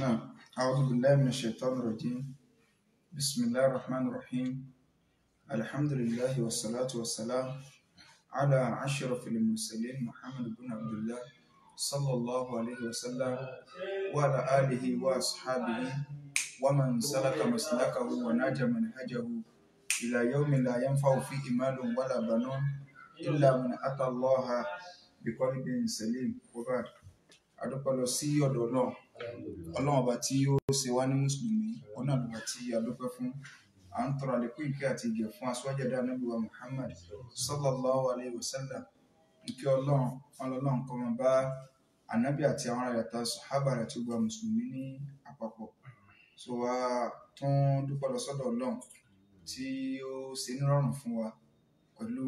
نعم. أعوذ بالله من الشيطان الرجيم. بسم الله الرحمن الرحيم. الحمد لله والصلاة والسلام على أشرف المرسلين محمد بن عبد الله صلى الله عليه وسلم وعلى آله وأصحابه ومن سلك مسلكه ونهج منهجه إلى يوم لا ينفع فيه مال ولا بنون إلا من أتى الله بقلب سليم. وبعد adúpẹ́ lọ sí ọ̀dọ̀ ọlọ́run ọba tí ó ṣe wá ní mùsùlùmí ọ̀nà àdúgbò tí adúpẹ́ fún à ń tọrọ àlékún ìkẹ́ àti ìgẹ̀ fún aṣáájú ẹ̀dá Ànábì wa Muhammad sallallahu alayhi wa sallam. ìkẹ́ ọlọ́run kó máa bá ànábì àti àwọn ará ìyàtọ̀ sàhábà rẹ̀ tó gba mùsùlùmí ní àpapọ̀. So wa tún dúpẹ́ lọ sọ́dọ̀ ọlọ́run tí ó ṣe nírọ̀rùn fún wa pẹ̀lú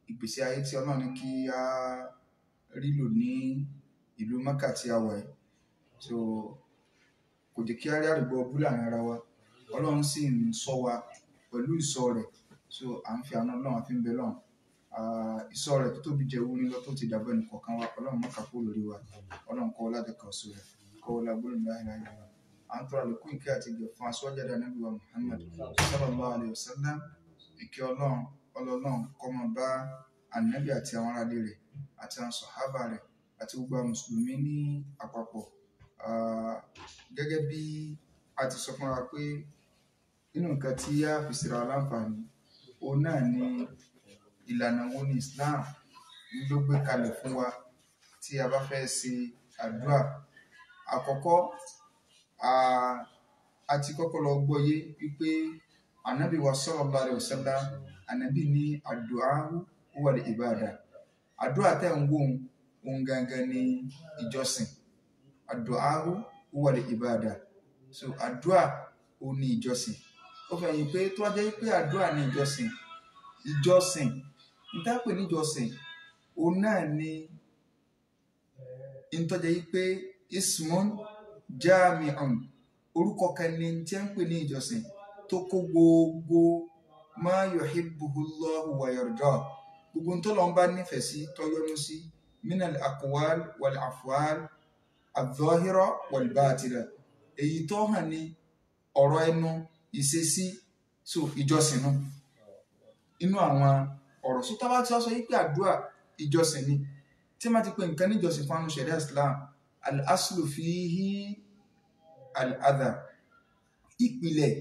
ìgbésí ayé tí ọlọ́run ní kí a rí lò ní ìlú Mẹ́kà tí a wà yìí. So kò jẹ́ kí a rí àrùgbọ́ búlà ní ara wa, ọlọ́run sì ń ṣọ́ wa pẹ̀lú ìṣọ́ rẹ̀. So à ń fi àánú ọlọ́run àfi ń bẹ lọ́run, ìṣọ́ rẹ̀ tó tóbi jẹ́ wúni lọ tó ti dàbọ̀ ẹnì kọ̀ọ̀kan wa, ọlọ́run má kà kúrò lórí wa, ọlọ́run kọ́ láti kà ọ̀ṣọ́ rẹ̀ kọ́ wọlé agbóhùn láìláì wa. À ń tọrọ àlékún ìkẹ́ àti ìgẹ̀ fún aṣáájú ẹ̀dá Ànábì wa Muhammad sallallahu alayhi wa sallam. ìkẹ́ ọlọ́run kó máa bá ànábì àti àwọn aráalé rẹ̀ àti àwọn sàhábà rẹ̀ àti gbogbo àwọn mùsùlùmí ní àpapọ̀. Gẹ́gẹ́ bí a ti sọ fún wa pé nínú nǹkan tí a fi ṣera wa láǹfààní òun náà ni ìlànà wo ní Islam ló gbé kalẹ̀ fún wa tí a bá fẹ́ ṣe àdúrà. Àkọ́kọ́ a ti kọ́kọ́ lọ gbọ́yé wípé ànábì wa sallallahu alaihi wasallam ànábì ní ad-du'a'u huwa al-ibada. Àdúrà tẹ́ ń wò òun gangan ní ìjọsìn. Ad-du'a'u huwa al-ibada. So àdúrà òun ní ìjọsìn. Ó fẹ́ yín pé tó wá jẹ́ pé àdúrà ní ìjọsìn níta pè ní ìjọsìn òun náà ni ìtọ́jẹ́ yí pé ismun jami'un, orúkọ kan ní tí ń pè ní ìjọsìn tó kó gbogbo ma yuhibbuhullahu wa yarda, gbogbo tó lọ́n bá nífẹ̀ẹ́ sí tó yọ́nú sí minal aqwal wal af'al adh-dhahira wal batina, èyí tó hàn ní ọ̀rọ̀ ẹnu ìṣesí. So ìjọsìn náà inú àwọn ọ̀rọ̀ sọ tábà tí wọ́n sọ yí pé àdúrà ìjọsìn ni, tí wọ́n ti pè nǹkan ní ìjọsìn fún àwọn ṣẹ̀ríà Islam, al-aslu fihi al-adha, ìpìlẹ̀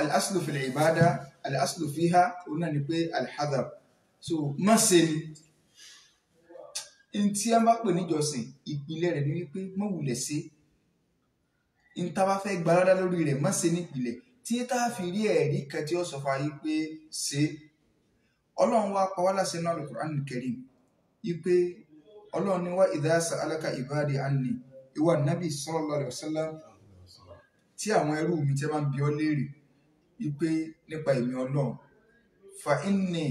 al-aslu fil ibada al-aslu fiha òun náà ni pé al-hadar. So má ṣe ni tí a bá pè ní ìjọsìn ìpìlẹ̀ rẹ̀ ni wípé má wulẹ̀ ṣe ní tá bá fẹ́ gbalada lórí rẹ̀, má ṣe ní ìpìlẹ̀ tí tá fi rí ẹ̀rí kan tí ó sọ fún ayé pé ṣe. Ọlọ́run wá pa wá láṣẹ náà al-Qur'an al-Karim wípé ọlọ́run ní wa idha sa'alaka ibadi anni, ìwà Nabi sallallahu alaihi wasallam, tí àwọn ẹrú mi tí máa ń bi ọ́ léèrè wípé nípa èmi ọlọ́run, fa inni,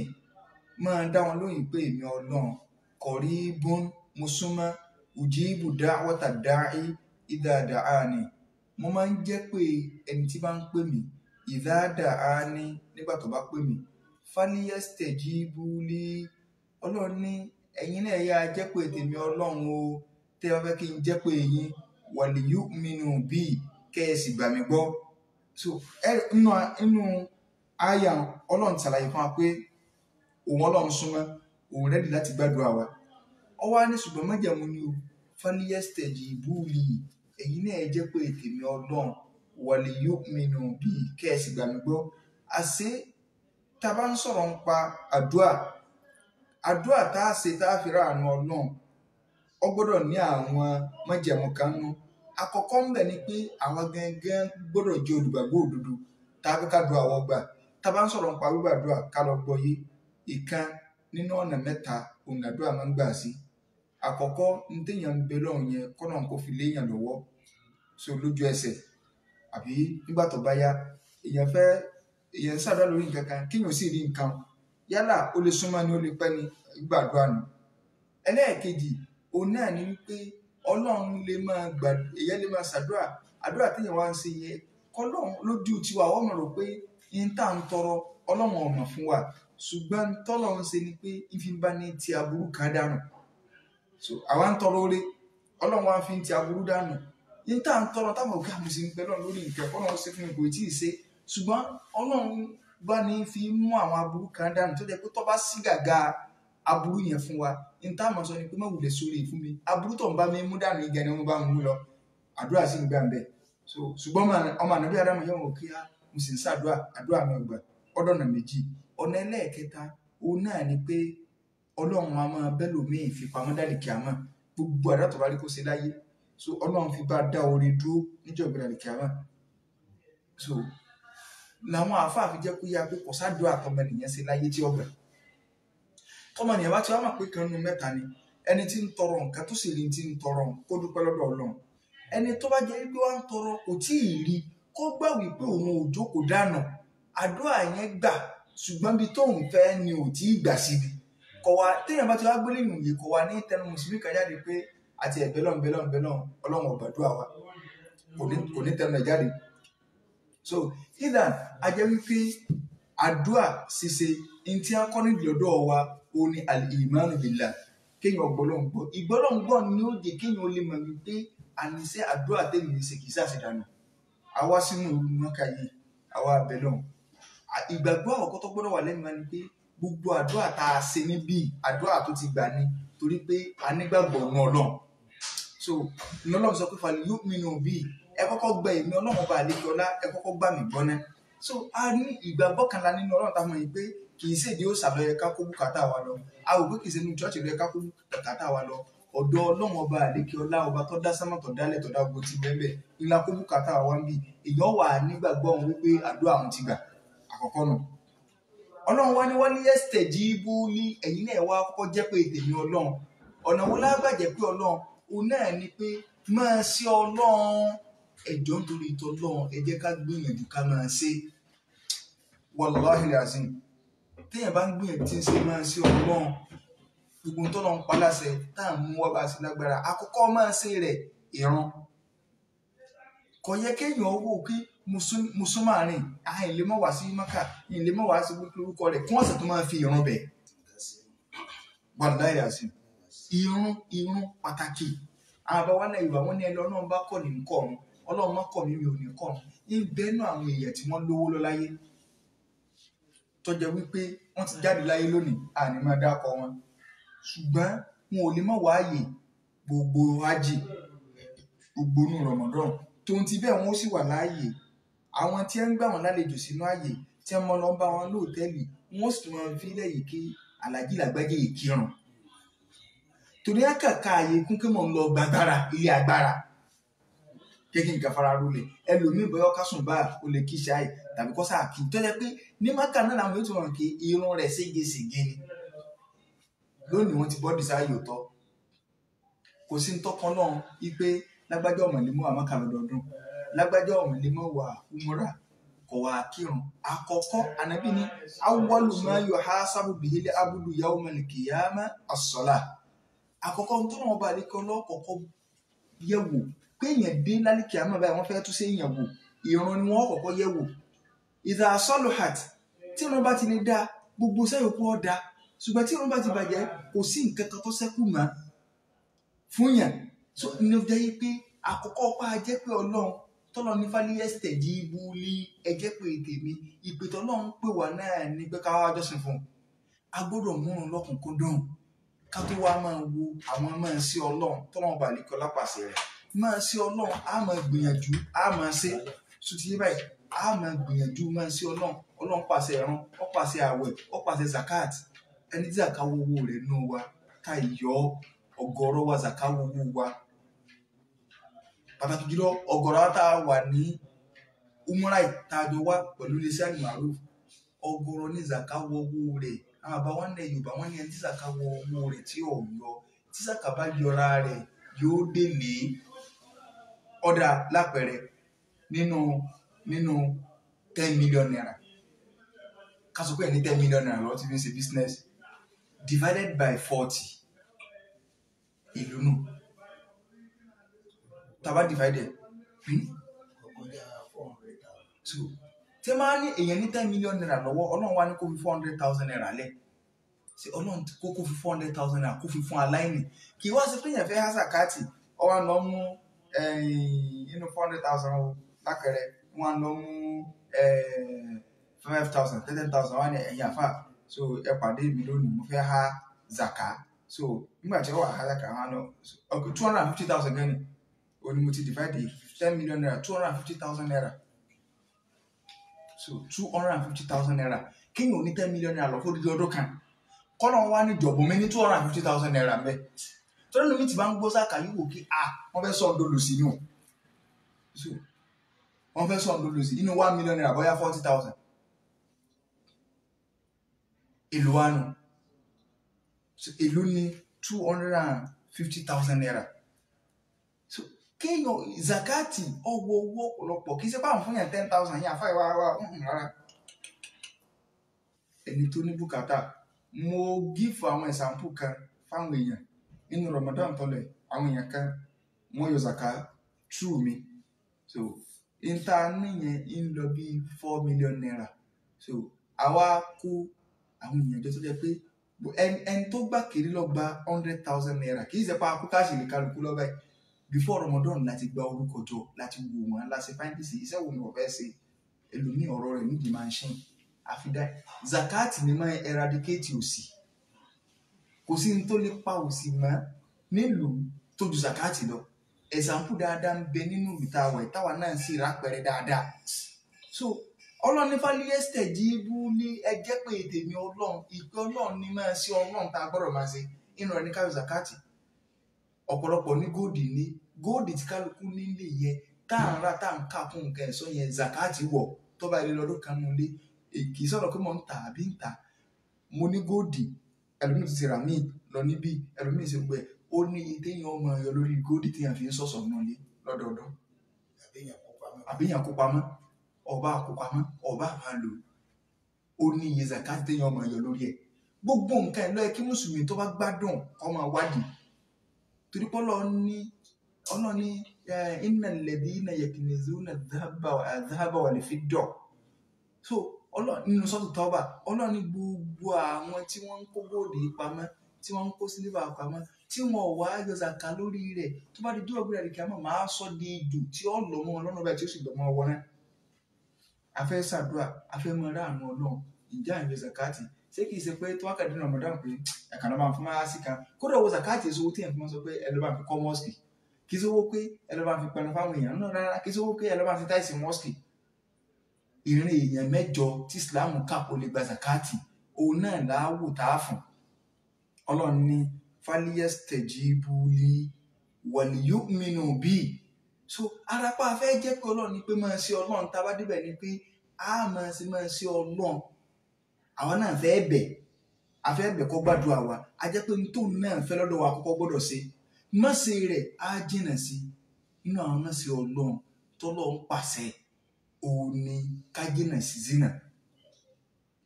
máa dá wọn lóyìn pé èmi ọlọ́run qaribun, mo súnmọ́, ujibu da'wata da'i idha da'ani, mo máa ń jẹ́ pé ẹni tí bá ń pè mí, idha da'ani, nígbà tó bá pè mí, falyastajibu li, ọlọ́run ní ẹ̀yin náà yá jẹ́ pé tèmi ọlọ́run o, tẹ́ wá fẹ́ kí n jẹ́ pé yín, waliyu'minu bi, kẹ́ ẹ sì gbà mí gbọ́. So inú àyà ọlọ́run ṣàlàyé fún wa pé òun ọlọ́run súnmọ́, òun rẹ́dì láti gbàdúrà wa. Ó wá ní ṣùgbọ́n májẹ̀mú ni o, falyastajibu li, ẹ̀yin náà jẹ́ pé tèmi ọlọ́run, waliyu'minu bi, kẹ́ ẹ sì gbà mí gbọ́. Àṣé tá a bá ń sọ̀rọ̀ nípa àdúrà tá a ṣe tá a fi ra àánú ọlọ́run, ó gbọ́dọ̀ ní àwọn májẹ̀mú kan nú. Àkọ́kọ́ ń bẹ ni pé àwọn gangan gbọ́dọ̀ jẹ́ olùgbàgbọ́ òdodo tá a fẹ́ ká dúà wọ́n gbà. Tá a bá ń sọ̀rọ̀ nípa gbígbàdúrà ká lọ gbọ́ yé ìkan nínú ọ̀nà mẹ́ta òun àdúrà máa ń gbà sí. Àkọ́kọ́ ní téèyàn ń bẹ lọ́run yẹn kọ́nà kó fi léèyàn lọ́wọ́, so lójú ẹsẹ̀ àbí nígbà tó bá yá èèyàn ń ṣàdúrà lórí nǹkan kan kéèyàn sì rí nǹkan, yálà ó lè súnmọ́ ni ó lè pẹ́ ni, gbàdúrà nù. Ẹlẹ́ẹ̀kejì òun náà ni wípé ọlọ́run lè máa èèyàn lè máa ṣàdúrà, àdúrà téèyàn wá ń ṣe yẹn kọ́lọ́run lójú tiwa wọ́n mọ̀ rò pé yín tá à ń tọrọ ọlọ́run ọ̀nà fún wa, ṣùgbọ́n tọ́lọ́run ṣe ni pé ìfi bá ní ti aburú kan dànù. So àwa ń tọrọ oore, ọlọ́run wá fi ń ti aburú dànù. yín tá à ń tọrọ táwọn òkè àmùsí ń bẹ lọ́run lórí nǹkan Ọlọ́run ṣe fún mi kò tí ì ṣe ṣùgbọ́n Ọlọ́run bá ní fi mú àwọn aburú kan dànù tó jẹ́ pé tó bá sí gàgà aburú yẹn fún wa yín tá àmọ̀ sọ ni pé má wulẹ̀ sórí fún mi aburú tó ń bá mi mú dànù ìgbà ni wọ́n bá mú lọ àdúrà sí ń gbà ń bẹ̀ ṣùgbọ́n ọmọ ànábì Ádámù yẹn wò kí á mo sì ń ṣàdúrà àdúrà mi ò gbà ọ̀nà méjì ọ̀nà ẹlẹ́ẹ̀kẹta òun náà ni pé Ọlọ́run a máa bẹ́ lòmíì fi pamọ́ dálì kíámà gbogbo àdá tó bá rí kó ṣe láyé so Ọlọ́run fi bá dá orí dúró níjọ́ ìgbéra dálì kíámà so làwọn àáfàá fi jẹ́ kó yá pé kò sádùá tọmọnìyàn ṣe láyé tí ọgbà tọmọnìyàn bá ti wá mà pé kan nínú mẹ́ta ni ẹni tí ń tọrọ nǹkan tó sì rí ti ń tọrọ kó dúpẹ́ lọ́dọ̀ Ọlọ́run ẹni tó bá jẹ́ pé wọ́n ń tọrọ kò tí ì rí kó gbà wípé òun ò jókòó dànù àdúrà yẹn gbà ṣùgbọ́n bí tóun fẹ́ ni ò tí ì gbà síbi kọ̀ wá téèyàn bá ti wá gbélé nù yìí kọ̀ wá ní tẹnu mùsùlùmí kan jáde pé àti ẹ̀bẹ̀lọ́n Ọlọ́run ò gbàdúrà wa kò ní tẹnu ẹ̀ jáde so either a jẹ́ wípé àdúrà ṣíṣe ntí a kọ́ nídìí lọ́dọ̀ wa ó ní al-imanu billah kéèyàn gbọ́lọ́ngbọ́ ìgbọ́lọ́ngbọ́ ni ó jẹ́ kéèyàn ó lè mọ̀ wípé àníṣe àdúrà tèmi ṣe kìí ṣàṣedànù àwa sínú olùmọ́ka yìí àwa abẹ́lọ́n ìgbàgbọ́ àkọ́kọ́ tó gbọ́dọ̀ wà lẹ́nu wa ni pé gbogbo àdúrà tá a ṣe níbí àdúrà tó ti gbà ní torí pé a nígbàgbọ́ ọ̀nà Ọlọ́run so Ọlọ́run sọ pé fàlẹ́ yóò mìíràn bí ẹ kọ́kọ́ gba èmi Ọlọ́run bá àlékè ọlá ẹ kọ́kọ́ gbà mí gbọ́ náà so a ní ìgbàgbọ́ kan la nínú Ọlọ́run táwọn yìí pé kì í ṣèdí ó ṣàlọ́yẹ ká kó bùkátà wa lọ a ò pé kì í ṣe ní chọ́ọ̀chì rẹ ká kó bùkátà wa lọ ọ̀dọ̀ Ọlọ́run ọba àlékè ọlá ọba tó dá sámà tó dálẹ̀ tó dá gbogbo ti bẹ́ẹ̀ ńlá kó bùkátà wa ń bì èèyàn wà nígbàgbọ́ òun wípé àdúrà òun ti gbà àkọ́kọ́ nù Ọlọ́run wá ní wọ́n ní yastajibu li ẹ̀yin náà wá kọ́kọ́ jẹ́ pé tèmi Ọlọ́run ọ̀nà wo lágbàjẹ́ pé Ọlọ́run òun náà ni pé máa ṣe Ọlọ́run ẹ̀jọ́ nítorí ìtọ́ Ọlọ́run ẹ jẹ́ ká gbìyànjú ká máa ṣe wallahi lazim téèyàn bá ń gbìyànjú tí ń ṣe máa ṣe Ọlọ́run gbogbo tó lọ ń pa láṣẹ tá à ń mú wá bá sí lágbára àkọ́kọ́ máa ṣe rẹ̀ ìran kò yẹ kéèyàn owó kí mùsùlùmáàrin àìlè mọ́ wá sí Mákà ìlè mọ́ wá sí orúkọ rẹ̀ kí wọ́n sì tún máa fi ìran bẹ̀ wallahi lazim ìrun pàtàkì àwọn bàbá náà ìwà wọn ní ẹlọ Ọlọ́run bá kọ̀ ní nǹkan ọ̀run Ọlọ́run má kọ̀ mí mi ò ní kọ̀ ọ̀run ìbẹ́nu àwọn èèyàn tí wọ́n lówó lọ láyé tó jẹ́ wípé wọ́n ti jáde láyé lónìí àní máa dákọ̀ wọn ṣùgbọ́n wọn ò lè má wáàyè gbogbo ájì gbogbo inú Ramadan tóun ti bẹ́ẹ̀ wọ́n sì wà láàyè àwọn tí ń gbà wọn lálejò sínú ààyè tí wọ́n lọ ń bá wọn lóòtẹ́ẹ̀lì wọ́n sì tún máa fi lẹ́yìn kí Àlàjí Làgbájá ìkírun torí àkàkà ààyè kún kí mò ń lọ gbàgbára ilé agbára kéèké nǹkan fara rúlẹ̀ ẹlòmíì bọ́yọ́ kásùn bá o lè kí ṣáì tàbí kọ́ sáà kí tó jẹ́ pé ní Mákà náà làwọn yóò tún wọn kí irun rẹ̀ ségesège ni lónìí wọ́n ti bọ́ dísáyò tọ́ kò sí ń tọ́kan náà wípé lágbájá ọ̀mọ̀lẹ́mọ́ wà Mákà lọ́dọọdún lágbájá ọ̀mọ̀lẹ́mọ́ wà umura kò wá kírun àkọ́kọ́ ànábì ní awwalu ma yuhasabu bihil abdu yawmal qiyamah as-salah àkọ́kọ́ tó náà bá lè kọ́ lọ́kọ̀ọ́kọ́ yẹ̀wò pé èèyàn dé lálẹ́ kíámà báyìí wọ́n fẹ́ tún ṣe èèyàn wò ìrun ni wọ́n kọ́kọ́ yẹ̀wò idha saluhat tí wọ́n bá ti lè dá gbogbo sẹ́yìn kú ọ́ da ṣùgbọ́n tí wọ́n bá ti bàjẹ́ kò sí nǹkan kan tó ṣẹ́kù mọ́ fún yàn so ní ọjọ́ yìí pé àkọ́kọ́ pa jẹ́ pé Ọlọ́run tọ́lọ́ ní falyastajibu li ẹ̀jẹ̀ pé tèmi ìpè tọ́lọ́run pè wá náà ní pé ká wá jọ́sìn fún un a gbọ́dọ̀ múrun lọ́kùnkúndùn ká tó wá máa wo àwọn máa ṣe Ọlọ́run tọ́lọ́run bá lè kọ́ lápàṣẹ rẹ̀ máa ṣe Ọlọ́run á máa gbìyànjú á máa ṣe sùtìyẹ báyìí á máa gbìyànjú máa ṣe Ọlọ́run pàṣẹ ẹ̀rán ó pàṣẹ àwẹ̀ ó pàṣẹ zakat ẹni tí zakawo owó rẹ̀ nù wa ká yọ ọ̀gọ̀rọ̀ wa zakawo owó wa pàtàkì jùlọ ọ̀gọ̀rọ̀ tá a wà ní umurai tá a jọ wá pẹ̀lú iléeṣẹ́ àgbàrú ọ̀gọ̀rọ̀ ní zakawo owó rẹ̀ àwọn àbá wọn lẹ Yorùbá wọn ní ẹni tí zakawo owó rẹ̀ tí ò yọ tí zaka bá yọra rẹ̀ yóò délé ọ̀dà lápẹẹrẹ nínú 10 million naira ká sọ pé ní 10 million naira lọ́wọ́ tí fi ń ṣe business divided by 40 ìlú nù tàbá divided so tí máa ní èèyàn ní 10 million naira lọ́wọ́ Ọlọ́run wá ní kó fi 400,000 naira lẹ̀ sí Ọlọ́run kó fi 400,000 naira kó fi fún aláìní kì í wá sí pé èèyàn fẹ́ hásàkátì ọwọ́ lọ mú inú 400,000 o lákẹrẹ wọn lọ mú 5,000 10,000 wọn ní ẹ̀yin àfà so ẹ pàdé mi lónìí mo fẹ́ há zaka so nígbà tí wọ́n wà há zaka wọn lọ okay 250,000 gan ni òní mo ti divide 10 million naira 250,000 naira so 250,000 naira kéèyàn ò ní 10 million naira lọ fún odidi ọdún kan kọ́nà wá ní ìjọ̀bù mi ní 250,000 naira mbẹ́ tọ́lá lómi ti bá ń gbọ́ sáka yìí wò kí wọ́n fẹ́ sọ ọ́n dolo sí inú so wọ́n fẹ́ sọ ọ́n dolo sí inú 1 million naira bóyá 40,000 èlò wa nù so èlò ní 250,000 naira so kéèyàn zakati ọwọ́ owó ọ̀pọ̀lọpọ̀ kì í ṣe báwọn fún yàn 10,000 yẹn àfáà ìwà rárá ẹni tó ní bùkátà mo gífù àwọn ẹ̀sàmpù kan fáwọn èèyàn nínú Ramadan tọ́lẹ̀ àwọn èèyàn kan wọ́n yọ zaka true mi so ìta níyẹn ń lọ bí 4 million naira so àwa kó àwọn èèyàn jọ tó jẹ́ pé ẹni tó gbà kiri lọ gba 100,000 naira kì í ṣe pa akúkàṣì lè kálukú lọ báyìí before Ramadan láti gba orúkọ jọ láti wò wọn láti find sí iṣẹ́ wo ni wọ́n fẹ́ ṣe ẹlòmíì ọ̀rọ̀ rẹ̀ nídìí máa ń ṣìn àfidá zakati ni máa eradicate òṣì kò sí ní tó lè pa òṣì mọ́ nílùú tó ju zakati lọ example dáadáa ń bẹ nínú ìtawà ìtawà náà sì rápẹrẹ dáadáa so ọlọ́run nípa líẹ́sítẹ̀ jí bú ní ẹjẹ́ pé tèmi ọlọ́run ìpè ọlọ́run ní máa ṣe ọlọ́run tá a gbọ́dọ̀ máa ṣe inú rẹ̀ ní káyọ̀ zakati ọ̀pọ̀lọpọ̀ ní góòdì tí kálukú nílé yẹ tá à ń rà tá à ń kà fún nǹkan ẹ̀sọ́ yẹn zakati wọ̀ tó bá ilé lọ́dún kan nulẹ̀ kì í sọ̀rọ̀ pé mo ń ta àbí ń ta mo ní góòdì ẹlòmíì ti ra míì lọ níbí ẹlòmíì ṣe gbẹ ó ní iye téèyàn ọmọ ẹ̀yọ lórí góòdì téèyàn fi ń sọ̀sọ̀ náà lé lọ́dọọdún àbíyàn kó pamọ́ ọba àkópamọ́ ọba àmàlò ó ní iye zakati téèyàn ọmọ ẹ̀yọ lórí ẹ̀ gbogbo nǹkan ẹ̀ lọ́yẹ kí mùsùlùmí tó bá gbádùn kó máa wádìí torí pé ọlọ́ni innal ladhina yaknizuna adh-dhahaba wal-fidda so nínú sọ́tù tọ́ba ọlọ́ni gbogbo àwọn tí wọ́n ń kó góòdì pamọ́ tí wọ́n ń kó sílífà pamọ́ tí wọ́n wá yọ zaka lórí rẹ̀ tó bá di dúró gbéra kí a máa sọ di ìdù tí ó lọ mọ́ ọlọ́run báyìí tí ó sì lọ mọ́ ọwọ́ náà afẹ́ ṣàdúrà afẹ́ mọ ra àánú ọlọ́run ìjà ìyọ zakati ṣé kìí ṣe pé tó wá kàdé Ramadan pé ẹ̀ka ló máa fún máa sí kan kódà owó zakati èso owó tí yẹn fi máa sọ pé ẹ ló máa fi kọ́ mọ́ọ̀sì kì í ṣe owó pé ẹ ló máa fi pẹnu fáwọn èèyàn náà rárá kì í ṣe owó pé ẹ ló máa fi táìsì mọ́ọ̀sì ìrìn èèyàn mẹ́jọ tí Islam kàpọ̀ lè gba zakati òun náà láwù tá a fún ọlọ́run ní falyastajibu li walyu'minu bi so arapa afẹ́ jẹ́ pé ọlọ́run ní pé máa ṣe ọlọ́run tá a bá débẹ̀ ni pé a máa ṣe ọlọ́run àwa náà fẹ́ bẹ̀ kó gbàdúrà wa a jẹ́ pé nítorí náà fẹ́ lọ́dọ̀ wa kọ́kọ́ gbọ́dọ̀ ṣe mọ́ṣe rẹ̀ á jìnà sí inú àwọn mọ́ṣe ọlọ́run tọ́lọ́run pàṣẹ òní ká jìnà sí zina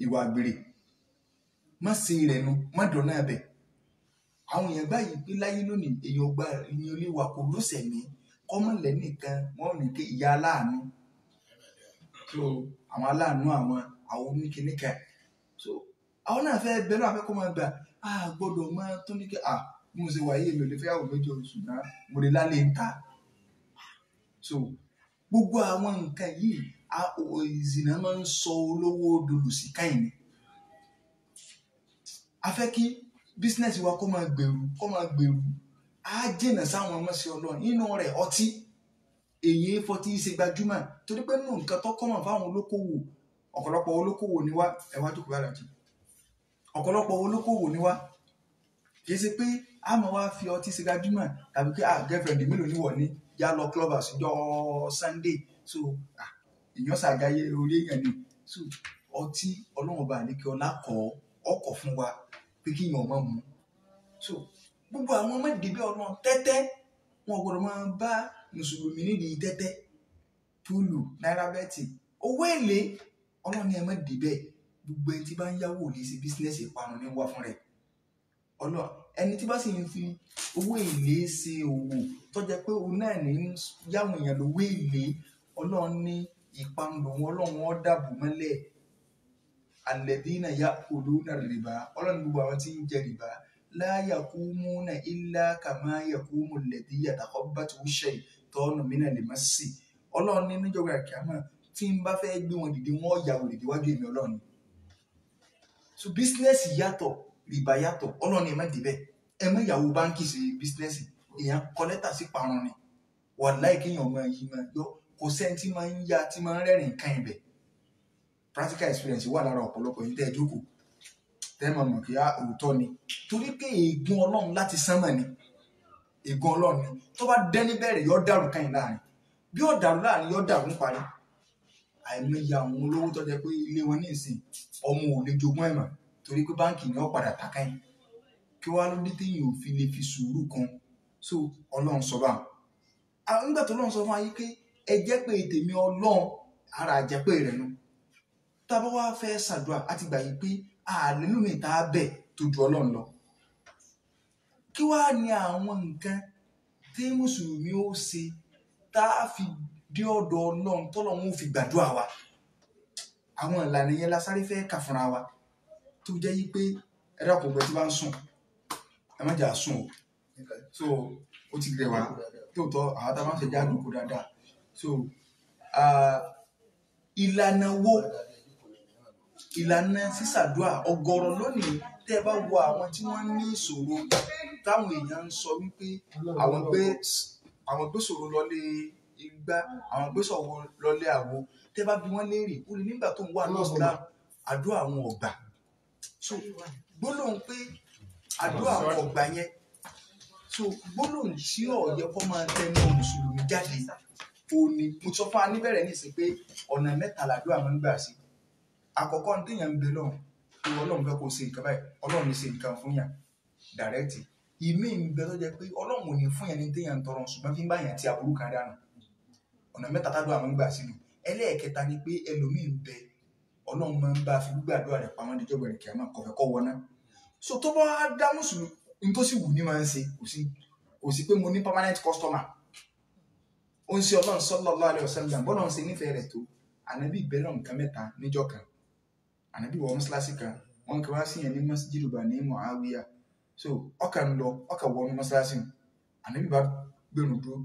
ìwà àgbèrè mọ́ṣe rẹ̀ nu mọ́dọ̀ náà bẹ̀ àwọn èèyàn báyìí pé láyé lónìí èèyàn gba ìyẹn olíwa kò lóṣẹ̀mí kọ́mọ̀lẹ́ nìkan wọ́n rìn ké ìyá aláàánú so àwọn aláàánú àwọn oníkìníkà so àwọn náà fẹ́ bẹ́ẹ̀ náà fẹ́ kó máa gbà á gbọ́dọ̀ máa tó ní kí mo ṣe wáyé èmi ò lè fẹ́ àwọn méjì oṣù náà mo lè lálé ń ta so gbogbo àwọn nǹkan yìí ìzìnà máa ń sọ olówó dolo sí káyìn ni a fẹ́ kí bísínẹ́sì wa kó máa gbèrú á jìnà sáwọn ọmọ sí ọlọ́run nínú rẹ̀ ọtí èyí fọtí ṣe gbajúmọ̀ torí pé nínú nǹkan tó kọ́mọ̀ fáwọn olókòwò ọ̀pọ̀lọpọ̀ olókòwò ni wá ẹ̀wá tó kù bá làjì ọ̀pọ̀lọpọ̀ olókòwò ni wá kìí ṣe pé a máa wá fi ọtí ṣe gbajúmọ̀ tàbí pé girlfriend mélòó ni wọ̀ ní yá lọ clubbers jọ Sunday so èèyàn ṣàgáyé orí èèyàn ni so ọtí ọlọ́run bá ní kí ọlá ọkọ̀ fún wa pé kí èèyàn máa mú so gbogbo àwọn ọmọ ìdìbò ọlọ́run tẹ́tẹ́ wọn gbọ́dọ̀ máa bá mùsùlùmí nídìí tẹ́tẹ́ púùlù náírà bẹ́ẹ̀tì owó èlé ọlọ́run ni ẹ má dìbẹ́ gbogbo ẹni tí bá ń yáwó lè ṣe bísínẹ́sì ìparun ní wá fún rẹ̀ ọlọ́run ẹni tí bá sì ń fi owó èlé ṣe òwò tó jẹ́ pé òun náà ní yáwọn èèyàn lówó èlé ọlọ́run ní ìparun lòun ọlọ́run ó dàbò mọ́lẹ̀ alladhina ya'kuluna riba ọlọ́run gbogbo àwọn tí ń jẹ rìbá la yaqumuna illa kama yaqumu alladhi yatakhabbathu ash-shaytanu ṣètọ́nù mínà lè má sí ọlọ́run ní níjọba kíámà tí n bá fẹ́ gbé wọn dìde wọ́n yà wò dìde wájú èmi ọlọ́run. So bísínẹ́sì yàtọ̀ rìbá yàtọ̀ ọlọ́run ẹ má débẹ̀ ẹ má yàwó báńkì ṣe bísínẹ́sì èèyàn kọ lẹ́tà sí parun ni wàláhì kéèyàn máa yí máa yọ kò sẹ́ni tí máa ń yá tí máa ń rẹ́rìn nǹkan ibẹ̀. Practical experience wà lára ọ̀pọ̀lọpọ̀ yìí tẹ́ ẹ jókòó tẹ́ ẹ máa mọ̀ kí á òótọ́ ni torí pé ègún ọlọ́run láti sánmà ni ègún ọlọ́run ni tó bá dẹ́ níbẹ̀rẹ̀ yọ dàrú káyìn láàrin bí ó dàrú láàrin yọ dàrú ń parí. Àìmọye àwọn olówó tó jẹ́ pé ilé wọn ní ìsìn ọmọ ò lè jogún ẹ̀mọ̀ torí pé báńkì ni ó padà takáyìn kí wàá ló dé téèyàn ò fi lè fi sùúrù kan. So ọlọ́run sọ bá nígbà tó ọlọ́run sọ fún ayé pé ẹ jẹ́ pé tèmi ọlọ́run ara àjẹpẹ́ rẹ̀ nu tá a bá wá fẹ́ ṣàdúrà àti gbà yìí pé àlè lómi ìta bẹ̀ tó ju ọlọ́run lọ. Kí wàá ní àwọn nǹkan tí mùsùlùmí ó ṣe tá a fi dé ọ̀dọ̀ ọlọ́run tọ́lọ́run ó fi gbàdúrà wa. Àwọn ìlànà yẹn la sáré fẹ́ kà fúnra wa tó jẹ́ yí pé ẹ dákun gbẹ tí bá ń sùn ẹ má jà sùn o. So ó ti rẹ̀ wá tóòtọ́ àwọn tá a máa ń fẹ́ já dùnkù dáadáa. So ìlànà wo ìlànà sísàdúà ọ̀gọ̀rọ̀ lónìí tẹ́ ẹ bá wo àwọn tí wọ́n ní ìṣòro táwọn èèyàn ń sọ wípé àwọn gbé ṣòro lọlé igbá àwọn gbé ṣòro lọlé àwo tẹ́ bá bí wọ́n léèrè ó lè nígbà tó ń wà ní Islam àdúrà àwọn ọ̀gbà. So gbólóhùn pé àdúrà àwọn ọ̀gbà yẹn so gbólóhùn tí ọ̀yẹ́ kọ́ máa tẹnu mùsùlùmí jáde òní mo sọ fún wa níbẹ̀rẹ̀ nísìn pé ọ̀nà mẹ́ta làdúrà máa ń gbà sí. Àkọ́kọ́ ní téèyàn ń bẹ lọ́hùn pé ọlọ́run fẹ́ kó ṣe nǹkan báyìí ọlọ́run ní ṣe nǹkan fún yàn dàrẹ́tì ìmí ń bẹ tó jẹ́ pé ọlọ́run ò ní fún yàn ní téèyàn ń tọrọ ṣùgbọ́n fi ń bá yàn tí aburú kan dànù. Ọ̀nà mẹ́ta tàdúrà máa ń gbà sínú. Ẹlẹ́ẹ̀kẹta ni pé ẹlòmíì ń bẹ ọlọ́run máa ń bá fi gbàdúrà rẹ̀ pamọ́ díjọ́ gbẹ̀rẹ̀ kí a máa kọ̀fẹ́ kọ́ wọná. So tó bá dá mùsùlùmí tó sì wù ní máa ń ṣe kò sí pé mo ní permanent customer. Ó ń ṣe ọlọ́run sallallahu alaihi wasallam bọ́lá ń ṣe nífẹ̀ẹ́ rẹ̀ tó ànábì bẹ́ẹ̀ nǹkan mẹ́ta níjọ́ kan ànábì wọ mọ́ṣáláṣí kan wọ́n kí wá sí yẹn ní Masjidu Bani Muawiya. So ọkà wọ mọ́ṣáláṣí ànábì bá gbẹ̀rù dúró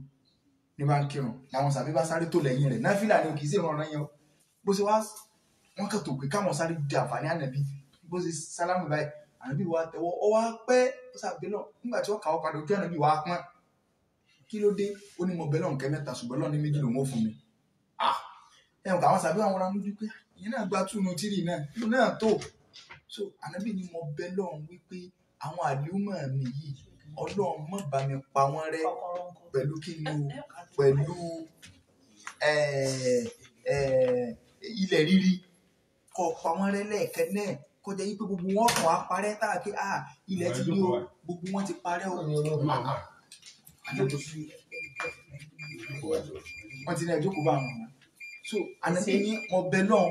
ní bá ń kírun làwọn sàbí bá sáré tó lẹ́yìn rẹ̀ náfìlà ni kì í sí ìrànràn yẹn bó ṣe wá wọ́n kà tó pé káwọn sáré di àǹfààní ànábì bó ṣe sálámù báyìí ànábì wa tẹ̀wọ́ ọ wá pẹ́ ó sàbẹ̀ náà nígbà tí wọ́n kà ó padà ojú ànábì wa pọ́n kí ló dé ó ní mo bẹ lọ́n kẹ́ mẹ́ta ṣùgbọ́n lọ́n ní méjì lòun ó fún mi. Ẹ̀wọ̀n àwọn sàbẹ̀ àwọn ọ̀rọ̀ lójú pé ìyẹn náà gba túnú tírì náà ìlú náà tó. So ànábì ni mo bẹ lọ́n wípé àwọn àlùmọ̀ mi yìí ọlọ́run má bá mi pa wọ́n rẹ́ pẹ̀lú kí ni o pẹ̀lú ilẹ̀ rírí kọ́ pa wọ́n rẹ́ lẹ́ẹ̀kẹ́ náà kọjá yí pé gbogbo wọn kàn á parẹ́ táàkì ilẹ̀ ti ní o gbogbo wọn ti parẹ́ o. Wọ́n ti ní ẹjọ́ kó bá wọn mọ́. So ànábì ní mo bẹ lọ́n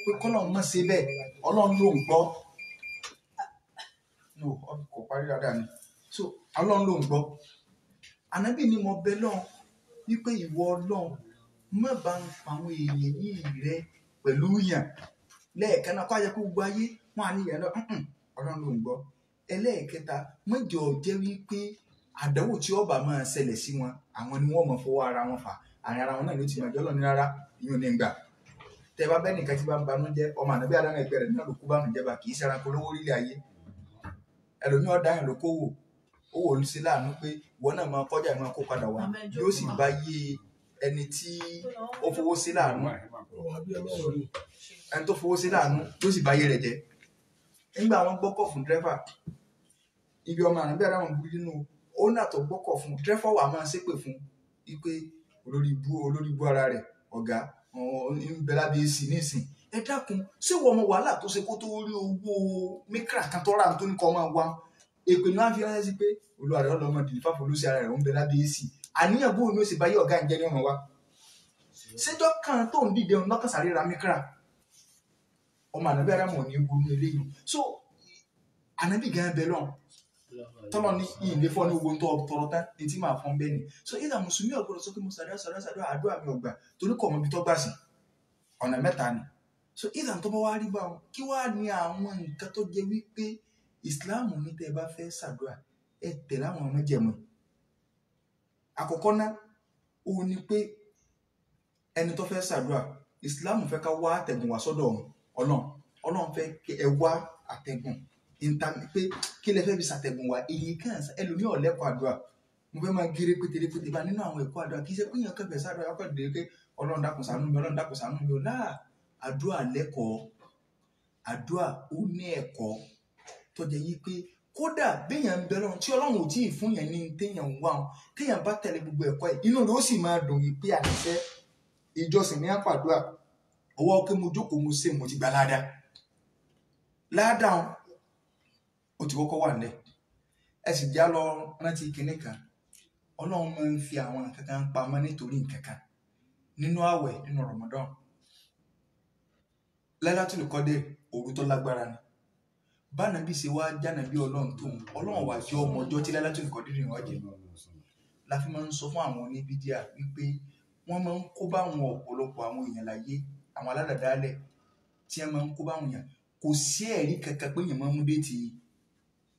pé kọ́lọ́n má ṣe bẹ́ẹ̀ ọlọ́run ló ń gbọ́. No kò parí dáadáa ni. So ọlọ́run ló ń gbọ́. Ànábì ní mo bẹ lọ́n wípé ìwọ ọlọ́run má bá ń pa àwọn èèyàn yìí rẹ pẹ̀lú yàn lẹ́ẹ̀kan náà kó ayẹ kó gbogbo ayé wọn à ní ìyẹn lọ ọlọ́run ló ń gbọ́. Ẹlẹ́ẹ̀kẹta mọ́jọ jẹ́ wípé àdánwò tí ọba máa ṣẹlẹ̀ sí wọn àwọn ni wọ́n mọ̀ fọwọ́ ara wọn fà àárín ara wọn náà ló ti máa jọ́ lọ́ni rárá ìyóò ní gbà. Tẹ bá bẹ́ẹ̀ nìkan tí bá ń banújẹ́ ọmọ ànábì àdáná ẹgbẹ́ rẹ̀ náà ló kú bánújẹ́ bá kì í ṣẹranko lówó orílẹ̀ ayé. Ẹlòmíì ọ̀dà yẹn ló kówó owó olùsí láàánú pé ìwọ náà máa kọjá ìmọ̀ kó padà wá yóò sì bá yé ẹni tí ó fowó sí láàánú ẹni tó fowó sí láàánú yóò sì bá yé rẹ̀ jẹ́. Nígbà wọn gbọ́kọ̀ fún dírẹ́fà ibi ọmọ ànábì àdáná burú nínú ó náà tó gbọ́kọ̀ fún dírẹ́fà wà máa ṣépè fún wípé olórí ibú ara rẹ̀ ọ̀gá ń bẹ lábẹ́ èsì nísìn. Ẹ dákun ṣé wọ́n mọ wàhálà tó ṣe kó tó rí owó mikra kan tó rà tó ní kọ́ máa wá èpè ní wọ́n fi ránṣẹ́ sí pé olúwa rẹ̀ ọlọ́mọ dìlífà fọlọ́sí ara rẹ̀ ń bẹ lábẹ́ èsì àníyàn bóun ni ó sì báyé ọ̀gá ìjẹ́ ní ọ̀ràn wa. Ṣéjọ́ kan tó ń dìde òun lọ́kàn sáré ra mikra ọmọ ànábì arámọ̀ ní gbónú eléyìí. So ànábì gan bẹ lọ́n tọ́lọ́ ní ilé fọ́ ní ogun tó tọrọ tán ní tí màá fọ́n bẹ́ẹ̀ ni. So ìdá mùsùlùmí ọ̀gbọ́dọ̀ sọ pé mo sàdúrà àdúrà mi ọ̀gbà torí kọ̀ mọ́ ibi tó gbà sí ọ̀nà mẹ́ta ni. So ìdá tó bá wá rí bá wọn kí wá ní àwọn nǹkan tó jẹ́ wípé ìsìláàmù ní tẹ́ ẹ bá fẹ́ sàdúrà ẹ tẹ̀lé àwọn ọmọ jẹ̀mọ́. Àkọ́kọ́ ná ó ní pé ẹni tó fẹ́ ṣàdúrà Islam fẹ́ ká wá àtẹ̀gùn wá sọ́dọ̀ Ọlọ́run fẹ́ kí ẹ wá àtẹ̀gùn pé kí lẹ fẹ́ fi ṣàtẹ̀gùn wá èyí kan ẹlòmíì ò lẹ́kọ̀ọ́ àdúrà mo fẹ́ máa géré pété bá nínú àwọn ẹ̀kọ́ àdúrà kì í ṣe pé èèyàn kẹfẹ́ ṣàdúrà ọkọ̀ dé pé Ọlọ́run dákun ṣàánú mi Ọlọ́run dákun ṣàánú mi ò láà àdúrà lẹ́kọ̀ọ́ àdúrà ó ní ẹ̀kọ́ tó jẹ́ yí pé kódà béèyàn ń bẹ lọ́run tí Ọlọ́run ò tí ì fún yẹn ní téèyàn ń wá wọn téèyàn bá tẹ̀lé gbogbo ẹ̀kọ́ ẹ̀ inú rẹ̀ ó sì máa dùn yìí pé àníṣe ìjọsìn ní àpàdúrà ọwọ́ pé mo jókòó mo ṣe mo ti gba ládàá ó ti kọ́kọ́ wà nílẹ̀ ẹ sì já lọ rántí kinní kan Ọlọ́run máa ń fi àwọn nǹkan kan pamọ́ nítorí nǹkan kan nínú àwẹ̀ nínú Ramadan Lailatul Qadr òru tó lágbára ni bánàbí ṣe wá jánàbí Ọlọ́run tó Ọlọ́run wà jẹ́ ọmọ ọjọ́ tí Lailatul Qadr rìn wájẹ́ la fi máa ń sọ fún àwọn oníbídíà wípé wọ́n máa ń kó bá àwọn ọ̀pọ̀lọpọ̀ àwọn èèyàn láyé àwọn aládàádálẹ̀ tí wọ́n máa ń kó bá àwọn èèyàn kò sí ẹ̀rí kankan pé èèyàn máa ń mú déètì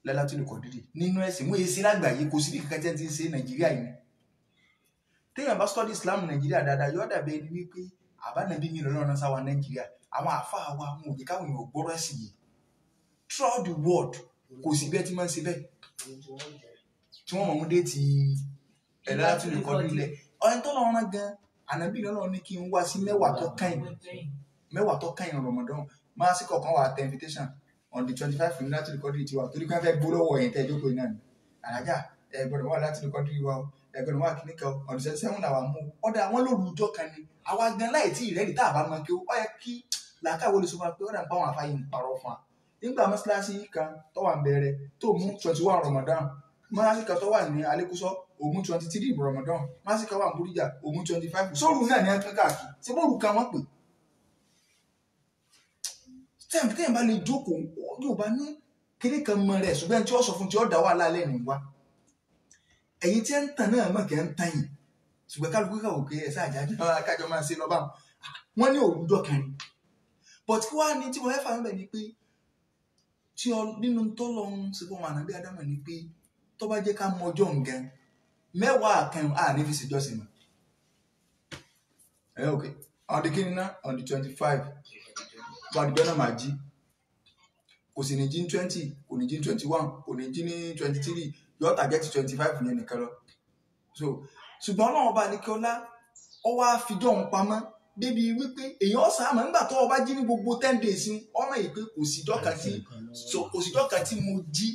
Lailatul Qadr nínú ẹ̀sìn wọ́n èsì lágbàáyé kò sí bí kankan tí wọ́n ti ń ṣe Nàìjíríà yìí téèyàn bá study Islam Nàìjíríà dáadáa yóò dàbí ẹni wípé àbánàbí mi lọ́rọ̀ sáwà Nàìjíríà àwọn àfáà wa wọn ò jẹ́ káwọn èèyàn gbọ́rọ̀ ẹ̀sìn yìí throughout the world kò sí bẹ́ẹ̀ tí máa ń ṣe bẹ́ẹ̀ tí wọ́n mọ̀ mú déètì Lailatul Qadr ilẹ̀ ọ̀yìn tó lọ́wọ́ náà gan ànábì lọ́wọ́ ní kí n wá sí mẹ́wàá tó kàn Ramadan máa sí kọ̀ọ̀kan wà tẹ invitation on the 25 ní Lailatul Qadr ti wà torí kan fẹ́ gbólówó ẹ̀yìn tẹ́ ìjókòó iná ni àrájà ẹgbẹ̀rún wà Lailatul Qadr wa ẹgbẹ̀rún wà kíní kan on the 7 làwà mú ọ̀dà àwọn lóru ọjọ́ kan ni àwa gan láì tí ìrẹ́lì tá a bá mọ kí ó yẹ kí làákàwọ́ lè sọ fún wa pé ọ̀dà ń bá wọn àfáyín parọ́ fún wa nígbà mọ́ṣáláṣí kan tó wà ń bẹ̀rẹ̀ tó mú 21 Ramadan mọ́ṣáláṣí kan tó wà ní Alékúsọ́ òmú 23 Ramadan mọ́ṣáláṣí kan wà ní Bódìjà òmú 25 sóòrù náà ní ẹ̀ka káàkiri ṣé bóòrù kan wọ́n pè tẹ́yìn bá lè jókòó yóò bá ní kíní kan mọ rẹ̀ ṣùgbọ́n tí ó sọ fún tí ó dá wà lálẹ́ nù wá ẹ̀yin tí ń tàn náà mọ̀ kẹ́ ń tàn yìí ṣùgbọ́n kálukú kàwé pé ẹ̀sẹ̀ àjájọ́ kájọ máa ṣe lọ́ba wọn ní òwúrọ̀ kan ni but kí wàá ní tí mo fẹ́ fà ń bẹ̀ ni pé tí nínú tó lọ ń ṣe fún ànábì Ádámù ni pé tó bá jẹ́ ká mọ ọjọ́ nǹkan mẹ́wàá kan à ní fi ṣèjọ́sìn mọ́ ok on the kini na on the 25 wà á dìjọ́ náà máa jí kò sì ní jí ní 20 kò ní jí ní 21 kò ní jí ní 23 yóò tàgẹ́tì 25 yẹn nìkan lọ so ṣùgbọ́n Ọlọ́run ọba ní kí ọlá ọ wá fìjọ́ òun pamọ́ débi wípé èèyàn sàmọ́ nígbà tó ọba jí ní gbogbo 10 days ọmọ yìí pé kò síjọ́ kan tí mo jí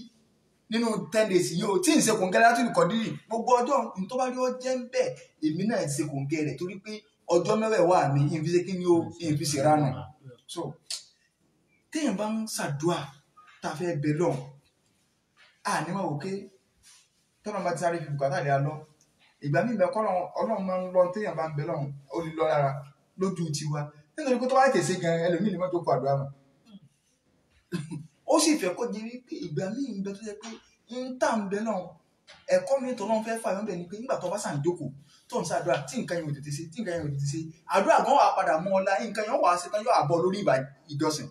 nínú 10 days yìí o tí ń ṣe kòǹgẹ́ Lailatul Qadr gbogbo ọjọ́ tó bá rí ọ jẹ́ ń bẹ̀ èmi náà ṣe kòǹgẹ́ rẹ̀ torí pé ọjọ́ mẹ́wẹ̀ẹ̀wá mi ìfiṣe kí ni ó ìfiṣe ránù so téèyàn bá ń ṣàdúà tá a fẹ́ bẹ lọ́hùn àníwá òkè tọ́nà bá ti sáré fi bùkátà lé alọ́ ìgbà míì bẹ́ẹ̀ kọ́ Ọlọ́run máa ń lọ téèyàn bá ń bẹ lọ́hùn ó lè lọ lára lójú tiwa nítorí pé tó bá tèsè gan ẹlòmíì ni wọ́n tó kọ àdúrà mọ́ ó sì fẹ́ kó jẹ́ wípé ìgbà míì ń bẹ tó jẹ́ pé ń tà ń bẹ lọ́hùn ẹ̀kọ́ mi tó lọ́n fẹ́ fà yọ̀ ń bẹ ni pé nígbà tó bá sàn jókòó tó ń ṣàdúrà tí nǹkan yẹn ò tètè ṣe àdúrà gan wà padà mọ́ ọlá nǹkan yẹn wà á ṣe tán yóò àbọ̀ lórí ìjọsìn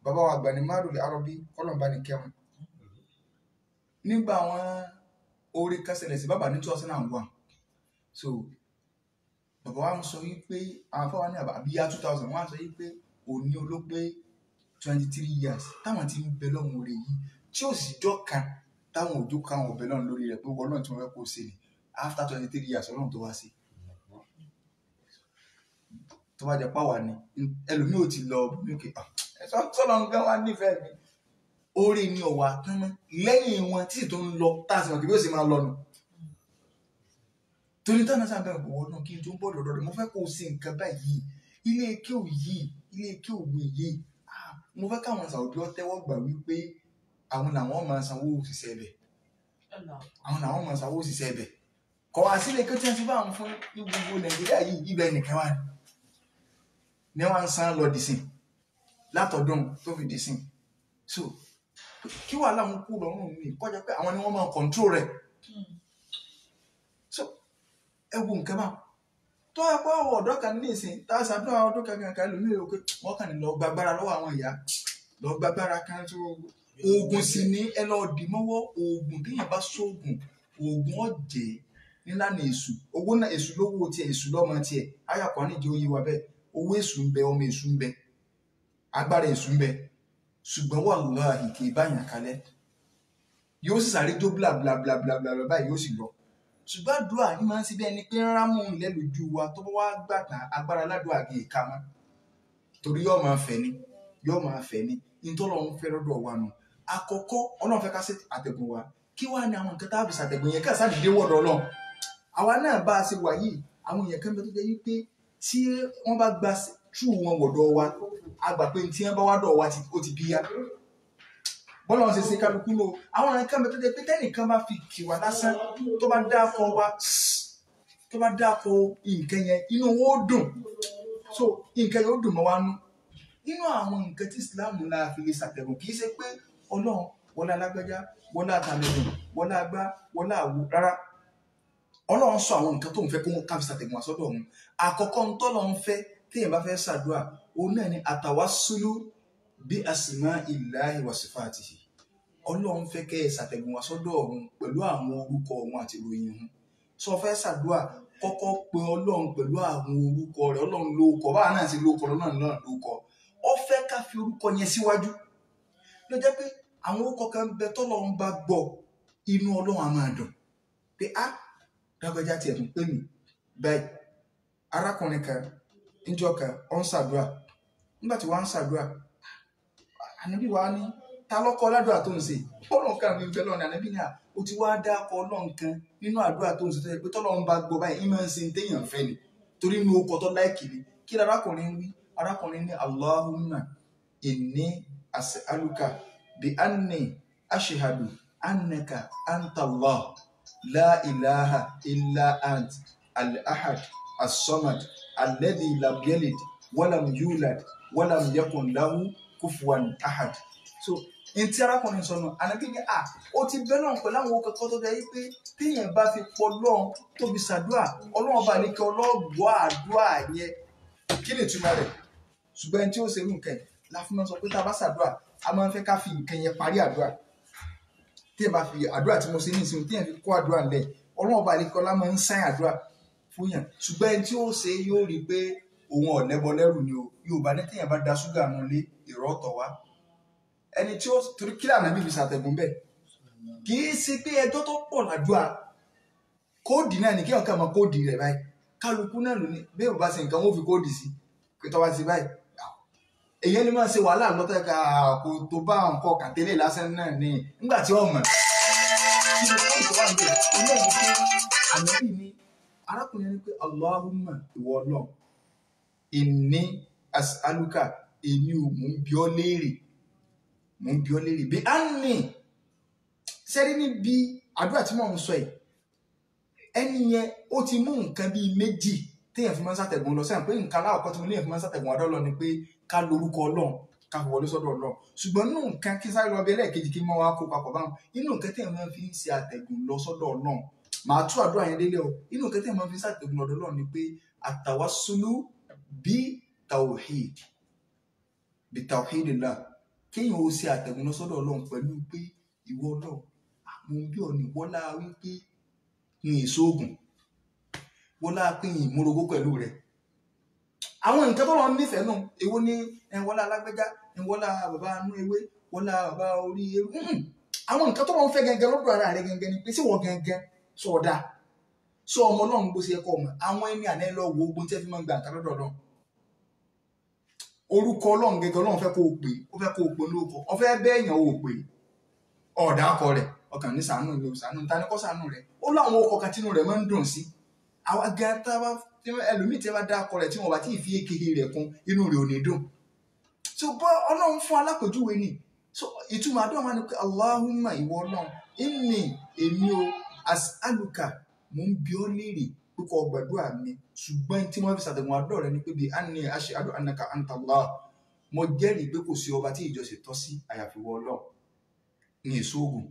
bàbá wa àgbà ní márùn arọbí kọlọmbà ní kẹwọn nígbà àwọn orí kẹsẹlẹ sí bàbá ní 2001 so bàbá wa ń sọ wípé àwọn afọwọ́ ní àbíyá 2000 wọ́n á sọ wípé òní olóògbé 23 years táwọn ti ń bẹ lọ́hùn orí yìí tí ó sì jọ́ kan táwọn òjò káwọn ọ̀bẹ lọ́hùn lórí rẹ̀ pé wọ́n náà tí wọ́n fẹ́ kó ṣe ni after 23 years Ọlọ́run tó wá sí tó bá jẹ páwà ni ẹlòmíì ò ti lọ lókè sọ́nà nǹkan wá nífẹ̀ẹ́ mi orí ni ọ̀wà tán mọ́ lẹ́yìn wọn tí tó ń lọ táàsì wọn kì bí ó sì máa lọ nù torí tánà sáà bẹ̀rẹ̀ wọ́n náà kí n tó ń bọ̀ lọ́dọ̀ rẹ̀ mo fẹ́ kó o ṣe nǹkan báyìí ilé ike òwe yìí mo fẹ́ káwọn Saudi ọ tẹ́wọ́ gbà wípé àwọn làwọn máa sanwó òṣìṣẹ́ ẹ̀bẹ̀ kọ̀ wá sílé kí wọ́n ti bá wọn fún ní gbogbo Nàìjíríà yìí ibẹ̀ nìkan wà ní wọ́n ń san lọ dìsìn látọ̀dún tó fi dìsìn so kí wà láwọn kú lọ́rùn mi kọjá pé àwọn ni wọ́n máa control rẹ̀ so ẹwù nǹkan bá tó yẹ pé àwọn ọ̀dọ́ kan ní ìsìn tá a ṣàdúrà ọdún kankan lómi rẹ̀ pé wọ́n kàn ní lọ gbàgbára lọ́wọ́ àwọn ìyá lọ gbàgbára kan tó oògùn sì ní ẹ lọ dì mọ́wọ́ oògùn téèyàn bá sóògùn oògùn ọ̀jẹ̀ nílá ní èṣù owó náà èṣù lówó tiẹ̀ èṣù lọ́mọ tiẹ̀ àyà kan nídìí ó yí wa bẹ́ẹ̀ owó èṣù ń bẹ ọmọ èṣù ń bẹ agbára èṣù ń bẹ ṣùgbọ́n wàláhì kì í báyàn kalẹ̀ yóò sì sáré tó blablabla báyìí yóò sì lọ ṣùgbọ́n àdúrà ní máa ń ṣe bí ẹni pé ń rámù ńlẹ̀ lójú wa tó bá wá gbà tán agbára aládùúgbò àgbè ìka mọ́ torí yóò máa fẹ́ ni ìtọ́lọ́run fẹ́ lọ́dọ̀ wa nù àkọ́kọ́ Ọlọ́run fẹ́ ká ṣe àtẹ̀gùn wa kí wàá ní àwọn nǹkan tá a fi ṣàtẹ̀gùn yẹn ká sáàdìdé wọ́dọ̀ Ọlọ́run àwa náà bá a ṣe wà yìí àwọn èèyàn kan bẹ tó jẹ́ yí pé tí wọ́n bá gba tú wọn wọ̀dọ̀ wa a gbà pé tí wọ́n bá wá dọ̀ wa ó ti bí yá bọ́lá wọn ṣe kálukú lò àwọn ọ̀rẹ́ kan bẹ tó jẹ́ pé tẹ́nìkan bá fi kì wá lásán tó bá dáko wa tó bá dáko nǹkan yẹn inú wọn ó dùn so nǹkan yẹn ó dùn mọ́ wa nú nínú àwọn nǹkan tí Islam náà fi lè ṣàtẹ̀gùn kì í ṣe pé Ọlọ́run wọlé alágbájá wọlé àtàlẹ́dùn wọlé àgbá wọlé àwo rárá Ọlọ́run sọ àwọn nǹkan tó ń fẹ́ kó ká fi ṣàtẹ̀gùn àsọ́dọ̀ òun àkọ́kọ́ ń tọ́lọ́run fẹ́ téèyàn bá fẹ́ ṣàdúrà òun náà ni àtàwásúlù bí asma'illahi wa sifatihi Ọlọ́run fẹ́ kẹ́ ẹ ṣàtẹ̀gùn àsọ́dọ̀ òun pẹ̀lú àwọn orúkọ òun àti ìròyìn òun sọ fẹ́ ṣàdúrà kọ́kọ́ pe Ọlọ́run pẹ̀lú àwọn orúkọ rẹ̀ Ọlọ́run lórúkọ báwa náà sì lórúkọ Ọlọ́run náà lórúkọ ó fẹ́ ká fi orúkọ yẹn síwájú ló jẹ́ pé àwọn orúkọ kan bẹ tọ́lọ́run bá gbọ́ inú Ọlọ́run á máa dùn pé dágbẹ́já tiẹ̀ tún pè mí báyìí arákùnrin kan níjọ́ kan ó ń ṣàdúrà nígbà tí wọ́n ń ṣàdúrà ànábì wa ní ta lọ́kọ́ ládùúrà tó ń ṣe Ọlọ́run kan mi bẹ́ẹ̀ lọ́nà ànábì ní ó ti wá dákọ̀ Ọlọ́run kan nínú àdúrà tó ń ṣe tó yẹ pé tọ́lọ́run bá gbọ́ báyìí ìmọ̀ ń ṣe téèyàn fẹ́ ni torí inú okọ̀ tó láìkì ni kí arákùnrin wí arákùnrin ní Allahumma inni as'aluka bi anni ashhadu annaka anta Allah la ilaha illa ant al-ahad as-samad alladhi lam yalid wa lam yulad wa lam yakun lahu kufuwan ahad so ntí arákùnrin sọnù ànábì ní ó ti bẹ́ẹ̀ náà pẹ̀lú àwọn kẹ́kọ̀ọ́ tó dẹ̀ yí pé téèyàn bá fi pọ̀ lọ́n tóbi ṣàdúrà Ọlọ́run bá ní kí ọlọ́gbọ́ àdúrà yẹn kí ni ìtumọ̀ rẹ̀ ṣùgbọ́n tí ó ṣe irú nǹkan láfi máa sọ pé tá a bá ṣàdúrà a máa ń fẹ́ ká fi nǹkan yẹn parí àdúrà tí ẹ bá fi àdúrà tí mo ṣe ní ìsinmi tí ẹ fi kó àdúrà ńlẹ̀ Ọlọ́run bá ní kí ọlá máa ń sáyìn àdúrà fún yàn ṣùgbọ́n tí ó ṣe yóò rí i pé òun ọ̀lẹ́bọ lẹ́rù ni o Yorùbá ní téèyàn bá da ṣúgà nù lé ìrọ́ ọ̀tọ̀ wá ẹni tí ó torí kí lànà bíbí ṣàtẹ̀gùn bẹ́ẹ̀ kì í ṣe pé ẹjọ́ tó pọ̀ làdúrà kóòdì náà ní kí ọ̀kan mọ kóòdì rẹ̀ báyìí kálukú náà ló ní bí Yorùbá ṣe nǹkan wọ́n fi kóòdì sí pé tọ́wá sí báyìí èyí ni máa ṣe wàhálà lọ́tọ̀ ẹ̀ka kò tó bá nǹkan kàtẹ́lẹ̀ lásán náà ní nígbà tí ọmọ kí ló kọ́ ìtọ́wá ń bẹ̀ ilé ìwé pé ànábì ní arákùnrin ní pé Allahumma ìwọ Ọlọ́run inni as'aluka èmi ò mú bí ọ léèrè bí a ní sẹ́rí níbi àdúrà tí mò ń sọ yìí ẹni yẹn ó ti mú nǹkan bíi méjì téèyàn fi máa ń ṣàtẹ̀gùn lọ sẹ́yìn pé nǹkan aláwọ̀kọ́ tí mo léèyàn fi máa ń ṣàtẹ̀gùn ọ̀dọ́ lọ ni pé ká lórúkọ Ọlọ́run ká fi wọlé sọ́dọ̀ Ọlọ́run ṣùgbọ́n nínú nǹkan kí sáré lọ bí ẹlẹ́ẹ̀kejì kí mọ́ wá kó papọ̀ báwọn inú nǹkan téèyàn máa fi ń ṣe àtẹ̀gùn lọ sọ́dọ̀ Ọlọ́run màá tú àdúrà yẹn délé o inú nǹkan téèyàn máa fi ń ṣàtẹ̀gùn lọ́dọ̀ Ọlọ́run ni pé àtàwásúlù bí tawhidillah kéèyàn ó ṣe àtẹ̀gùn lọ sọ́dọ̀ Ọlọ́run pẹ̀lú pé ìwọ Ọlọ́run àwọn bí ọ̀nì wọ́lá wípé ní èso oògùn wọ́lá pé ìmúrogó pẹ̀lú rẹ̀ àwọn nǹkan tó lọ nífẹ̀ẹ́ náà èwo ní wọ́lá alágbẹ́já wọ́lá bàbá anú ewé wọ́lá bàbá orí ewu àwọn nǹkan tó lọ ń fẹ́ gẹ́gẹ́ lọ́dọ̀ ara rẹ̀ gẹ́gẹ́ ni pé sí wọ́n gẹ́gẹ́ sọ ọ̀dà sọ ọmọ Ọlọ́run bó ṣe ẹ̀kọ́ ọmọ àwọn ẹni àná ẹ lọ wo ogun tí ẹ fi máa ń gba nǹkan lọ́dọ̀ Ọlọ́run orúkọ Ọlọ́run gẹ́gẹ́ Ọlọ́run fẹ́ kó o pè ó fẹ́ kó o pè lóko ó fẹ́ bẹ́ẹ̀ yàn ó pè ọ̀dà akọ rẹ̀ ọkàn ní sàánù ìlú sàánù tani kọ́ sàánù rẹ̀ ó láwọn ọkọ̀ kan tínú rẹ̀ máa ń dùn sí àwa gan tá a bá ẹlòmíì tí a bá dá akọ rẹ̀ tí wọ́n bá tí ì fi èkéhe rẹ̀ kún inú rẹ̀ ò ní dùn so bọ́ Ọlọ́run fún alápèjúwe ni so ìtumọ̀ àdúrà wọn ni pé Allahumma ìwọ Ọlọ́run inni èmi o as'aluka mò ń bi ọ́ léèrè púpọ̀ gbàdúrà mi ṣùgbọ́n tí wọ́n fi ṣàtẹ̀gùn àdúrà rẹ̀ ni pé bí anni ashhadu annaka anta Allah mo jẹ́rìí pé kò sí ọba tí ìjọsìn tọ́ sí àyàfi ìwọ Ọlọ́run ní èso oògùn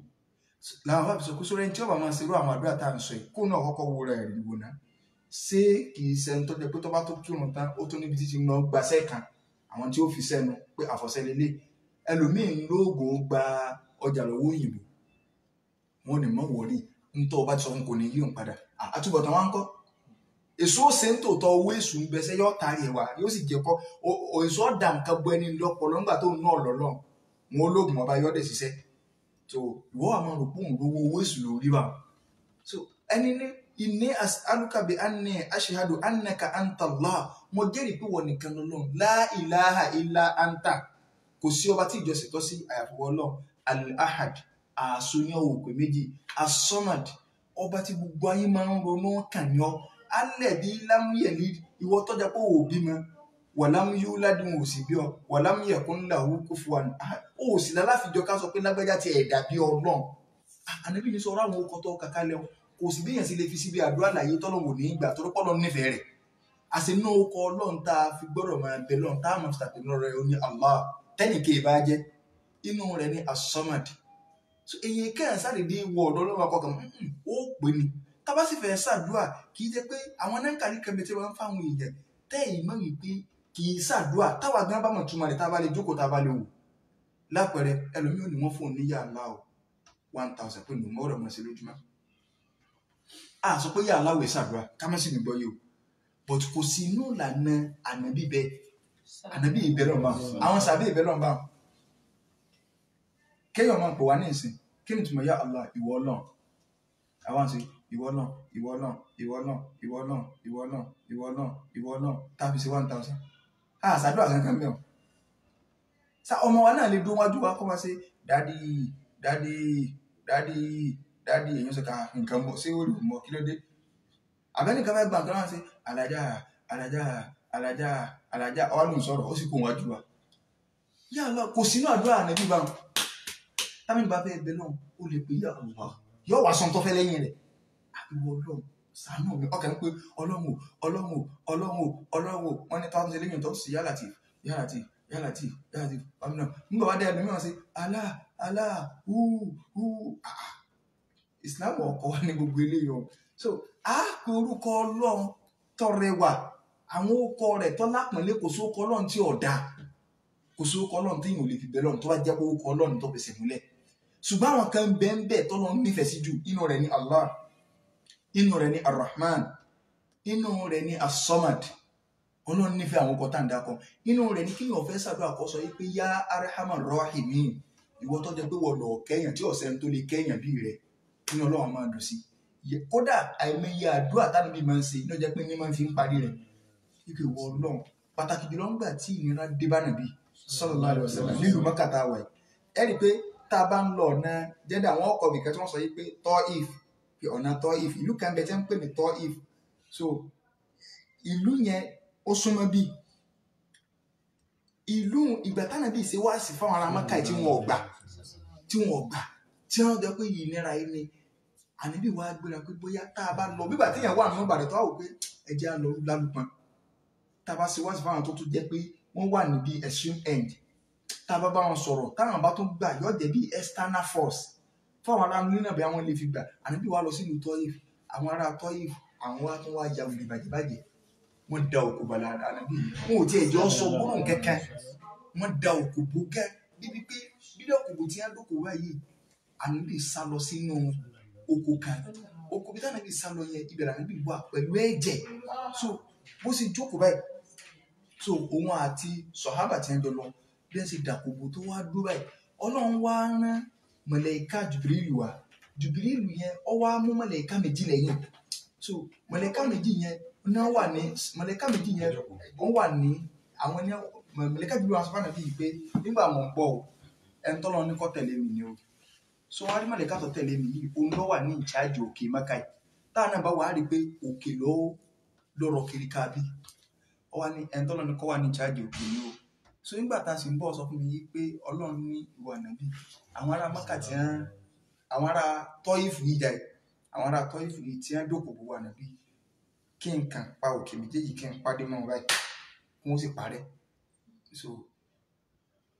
làwọn bá fi sọ pé sórí ẹni tí ọba máa ń ṣerú àwọn àdúrà tá à ń sọ yìí kó náà kọ́kọ́ wo rẹ̀ rí wò náà ṣé kì í ṣe ń tọ́jú pé tó bá tó kírun tán ó tó níbi títí lọ gbaṣẹ́ kan àwọn tí ó fi sẹ́nu pé àfọ̀ṣẹ́ lélẹ̀ ẹlòmíín lóògùn gba ọjà lọ́wọ́ òyìnbó wọn ni mọ̀ wọ̀rí ntọ́ ọba ti sọ fún kò ní yí òun padà àtúbọ̀tán wá ń kọ́ èso ṣe ń tòótọ́ owó èṣù ń bẹsẹ̀ yọ tààrí ẹ̀wà yóò sì jẹ́ kọ́ èso ọ̀dà nǹkan bọ ẹni lọ́pọ̀lọ́ nígbà tó ń ná ọ̀lọ́lọ́ wọn ológun ọba yọ́dẹ̀ ṣiṣẹ́ so ìwọ àmọ́ rò pé òun lówó owó èṣù lórí wa so ẹni ní inni as'aluka bi anni ashhadu annaka anta Allah mo jẹ́rìí pé wọ́n nìkan lọ́lọ́run la ilaha illa anta kò sí ọba tí ìjọsìn tọ́ sí àyàfi Ọlọ́run al-ahad àsonyàn òpè méjì as-samad ọba tí gbogbo ayé máa ń ronú kàn ní ọ alẹ́bí lámúyẹ̀lì ìwọ tọ́jà pé ò bímọ wàlámúyú ládùn ò sì bí ọ wàlámúyẹ̀kún lahu kufuwan ó sì láláfíjọ ká sọ pé lágbájá ti ẹ̀dà bí Ọlọ́run ànábì ní sọ ọ̀rọ̀ àwọn okọ̀ tó kàkálẹ̀ ọ kò sì bí yẹn sì lè fi síbi àdúrà láyé tọ́lọ́wò ní ìgbà tó rọ́pọ̀ nífẹ̀ẹ́ rẹ̀ àti inú okọ̀ Ọlọ́run tá a fi gbọ́dọ̀ máa bẹ lọ́run tá a máa fi tàbínú rẹ̀ ó ní Allah tẹ́nìkè bá jẹ́ inú rẹ̀ ní as-samad so èyí kẹ́hìn sáré wọ ọ̀dọ́ lọ́wọ́ akọ́kàn ó pè ní tábà sì fẹ́ ṣàdúrà kì í jẹ́ pé àwọn náǹkàrí kẹ́mẹ́ tí wọ́n ń fáwọn èèyàn tẹ́ ìmọ̀ yìí pé kì í ṣàdúrà táwa gan bá mọ̀ túmọ̀ rẹ̀ táwa lè jókòó táwa lè wò lápẹẹrẹ ẹlòmíì ò ní wọ́n fóun ní yà láò 1000 pé nùmọ́ ọ̀rọ̀ mọ̀ sí lójúmọ́ a sọ pé yà láwẹ̀ ṣàdúrà ká má sì ní gbọ́ yìí o but kò sí inú ìlànà ànábì bẹ́ẹ̀ ànábì ìbẹ̀rẹ̀ ọ̀nba àwọn sàbẹ̀ ìbẹ̀rẹ̀ ọ̀nba kéèyàn máa pè wá ní ìsìn kí ni túmọ̀ yà Allah ìwọ Ọlọ́run àwọn àti ìwọ náà ìwọ náà ìwọ náà ìwọ náà ìwọ náà ìwọ náà ìwọ náà tàbí sí 1000 ṣàdúrà kankan mẹ́ọ̀ sa ọmọ wa náà lè dún wájú wa kọ́ wá sí dádì dádì dádì dádì èyàn sọ ká nǹkan mọ̀ sí orí mọ̀ kí ló dé àbẹ́nìkan fẹ́ gbà nǹkan náà sí alájà alájà alájà alájà ọlọ́run sọ̀rọ̀ ó sì kó wájú wa yà lọ kò sínú àdúrà níbí bá wọn tábìlì bá fẹ́ bẹ náà ó lè pè yà Allah yóò wá sọ tó fẹ́ lẹ́yìn rẹ̀ àbíwọ Ọlọ́run ṣàánú mi ọkàn pé Ọlọ́run Ọlọ́run Ọlọ́run Ọlọ́run wọn ní táwọn ṣe lẹ́yìn tó sì yà Latif yà Latif yà Latif yà Latif ọmọ nígbà wá dé ẹnu mìíràn sí Allah Allah Islam ọkọ wa ní gbogbo eléyìí o so a pe orúkọ Ọlọ́run tó rẹwà àwọn orúkọ rẹ̀ tó lápọ̀nlé kò sí orúkọ Ọlọ́run tí ò dáa kò sí orúkọ Ọlọ́run tí yìí ò lè fi bẹ lọ́run tó bá jẹ́ orúkọ Ọlọ́run tó fẹsẹ̀ múlẹ̀ ṣùgbọ́n àwọn kan bẹ́ẹ̀ tọ́lọ́ nífẹ̀ẹ́ sí jù inú rẹ̀ ní Allah inú rẹ̀ ní Ar-Rahman inú rẹ̀ ní As-Samad Ọlọ́run nífẹ̀ẹ́ àwọn ọkọ̀ tá à ń dákọ̀ inú rẹ̀ ní kíyàn fẹ́ ṣàdúrà kó sọ yìí pé yá Arhamar Rahimin ìwọ tó jẹ́ pé wọ́n lọ kẹ́yàn tí ọ̀sẹ̀ tó lè kẹ́yàn bí rẹ̀ inú Ọlọ́run máa dùn sí kódà àìmọye àdúrà táwọn bí máa ń ṣe inú jẹ́ pé ní máa fi ń parí rẹ̀ ike wọ Ọlọ́run pàtàkì jùlọ ńgbà tí ìnira dé bá Nàbí sallallahu alaihi wasallam nílùú Mákà tá a wà ẹ rí i pé tá a bá ń lọ ọ̀nà jẹ́dá àwọn ọkọ̀ nìkan tí wọ́n sọ yìí pé Taif pé ọ̀nà Taif ìlú kan bẹ tí wọ́n ń pè ní Taif so ìlú yẹn ó súnmọ́ bí ìlú ìgbà táwọn bí ṣe wá sí fáwọn ará Mákà tí wọ́n gbà tí wọ́n jẹ́ pé yìí nira yìí ni Ànábì wa gbéra pé bóyá tá a bá lọ bíbà tí yẹn wà nínú Ìbàdàn tó wà wò pé ẹjẹ́ á lọ lálùpọ̀n tá a bá ṣe wá sí fáwọn tó tún jẹ́ pé wọ́n wà níbi extreme end tá a bá bá wọn sọ̀rọ̀ táwọn bá tún gbà yóò jẹ́ bí external force fáwọn ará nílé náà bí àwọn lè fi gbà Ànábì wa lọ sínú Taif àwọn ará Taif àwọn wa tún wá ya wùdí bàjẹ́bàjẹ́ wọ́n da òkú bàlá Ànábì wọn ò tiẹ̀ jọ sọ gbọ́dọ̀ kankan wọ́n da òkú bó kẹ́ bíbí pé bídọ̀ òkú tí wọ́n dókòó wáyé Ànábì sá lọ sínú oko kan oko bí táwọn Ànábì sá lọ yẹn ibẹ̀rẹ̀ Ànábì wà pẹ̀lú ẹ̀jẹ̀ so bó ṣe jókòó báyìí so òun àti sọ̀hábà tí wọ́n jọ lọ bí ẹ ṣe dàkóbò tó wá dúró báyìí Ọlọ́run wá rán màláíkà Jùbìrìlù wá Jùbìrìlù yẹn ó wá mú màláíkà méjì lẹ́yìn so màláíkà méjì yẹn náà wà ní màláíkà méjì yẹn wọ́n wà ní àwọn ní màláíkà Jùbìrìlù wá sọ fún Ànábì pé nígbà wọn gbọ́ ọ ẹni tọ́lọ́ ní kọ́ tẹ̀lé mi ni o so wọ́n á rí màláíkà tó tẹ̀lé mi yìí òun ló wà ní ìcháàjì òkè Mákà yìí táwọn náà bá wà á rí pé òkè lọ́rọ̀ kiri káàbí ọ wá ní ẹni tọ́lọ́ ní kọ́ wà ní ìcháàjì òkè yìí o so nígbà tá a sì ń bọ̀ sọ fún mi yìí pé Ọlọ́run ní ìwà Ànábì àwọn ará Mákà tí àwọn ará Tọ́ífù yìí jáì àwọn ará Tọ́ífù yìí tí wọ́n dókòó bó wà Ànábì kí n kàn pa òkè méjèèjì kí n pàdé mọ́ báyìí kí wọ́n sì parẹ́ so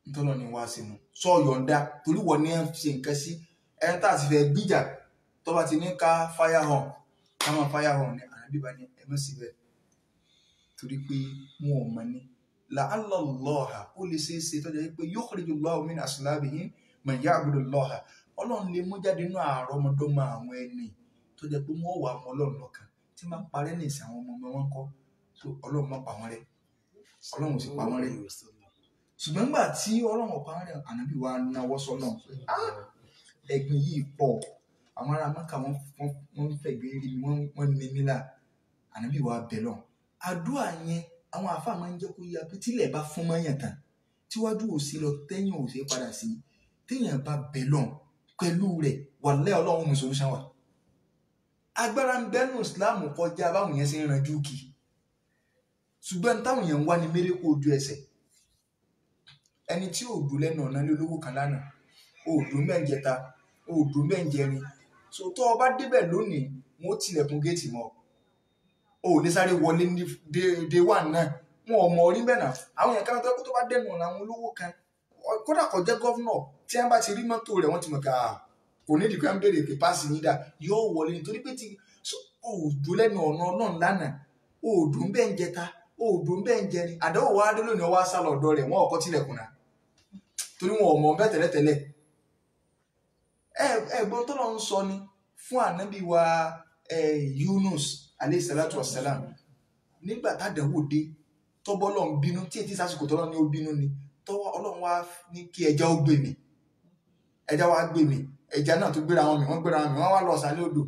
ntọ́lọ́ ni wá sínú sọ yọ̀ǹda torí wọ́n ní ṣe nǹkan sí ẹni tá a sì fẹ́ gbìjà tó bá ti ní ká fire hàn ká máa fire hàn ní Ànábì bá ní ẹ̀mọ́ síbẹ̀ torí pé wọn ò mọ̀ ní la'alla Allaha ó lè ṣe é ṣe tọ́jà pé yukhriju Allahu min aslabihim man ya'budu Allaha Ọlọ́run lè mú jáde nínú àrọ́mọdọ́mọ àwọn ẹni tó jẹ́ pé wọ́n wà mọ́ Ọlọ́run lọ́kàn tí máa parẹ́ ní ìsìn àwọn ọmọ wọn kọ́ so Ọlọ́run má pa wọ́n rẹ́ Ọlọ́run sì pa wọ́n rẹ́ ṣùgbọ́n nígbà tí Ọlọ́run pa wọ́n rẹ́ ànábì wa náwó sọ́nà pé ẹ̀gbin yìí pọ̀ àwọn ará Mẹ́kà wọ́n fẹ̀gbẹ́ rí mi wọ́n ní mí là ànábì wa bẹ̀ lọ àdúrà yẹn àwọn àfáà máa ń jẹ́ kó yá pé tílẹ̀ bá fún mọ́yàn tán tíwájú ò sí lọ tẹ́yìn ò sí padà sí téèyàn bá bẹ̀ lọ pẹ̀lú rẹ̀ wàlẹ́ Ọlọ́run mú solution wà agbára ń bẹ́nu ìsìláàmù kọjá báwọn yẹn ṣe ń ranjú kì ṣùgbọ́n táwọn yẹn ń wá ní mérékù ojú ẹsẹ̀ ẹni tí ò dùn lẹ́nu ọ̀nà lé olówó kan lánàá ò dùn mẹ́ǹjẹta ò dùn mẹ́ǹjẹrin so tó o bá débẹ̀ lónìí wọn ó tilẹ̀kùn géètì mọ́ o ò lè sáré wọlé ní day one náà wọn ò mọ orí bẹ́ẹ̀ náà àwọn yẹn kan tó bá dẹnu ọ̀nà àwọn olówó kan kódà kó jẹ́ gọ́fúnọ̀ tí wọ́n bá ti rí mọ́tò rẹ̀ wọ́n ti mọ̀ ká kò ní ìdíkọ́ ń béèrè pé páàsì yín dà yóò wọlé nítorí pé òòdù lẹ́nu ọ̀nà ọlọ́run lánàá òòdù ń bẹ́ẹ̀ ń jẹta òòdù ń bẹ́ẹ̀ ń jẹrin àdáwò wa dé lónìí ọwọ́ sálọ ọ̀dọ́ rẹ̀ wọ́n ọkọ tilẹ̀kùn náà torí wọn ò mọ̀ bẹ́ẹ̀ tẹ́lẹ̀tẹ́lẹ̀ ẹ̀gbọ́n tó lọ ń sọ ni fún ànábì wa Yunus alayhi salatu wassalam nígbà tádàwò dé tọ́bọ́ ọlọ́run bínú tí ètí sásìkò tọ́lọ́ ní ó bínú ni tọ́wọ́ ọlọ́run wá ní kí ẹja ó gbé mi ẹja wá gbé mi ẹja náà tó gbéra wọn mi wọ́n gbéra wọn mi wọ́n wá lọ sálẹ̀ odò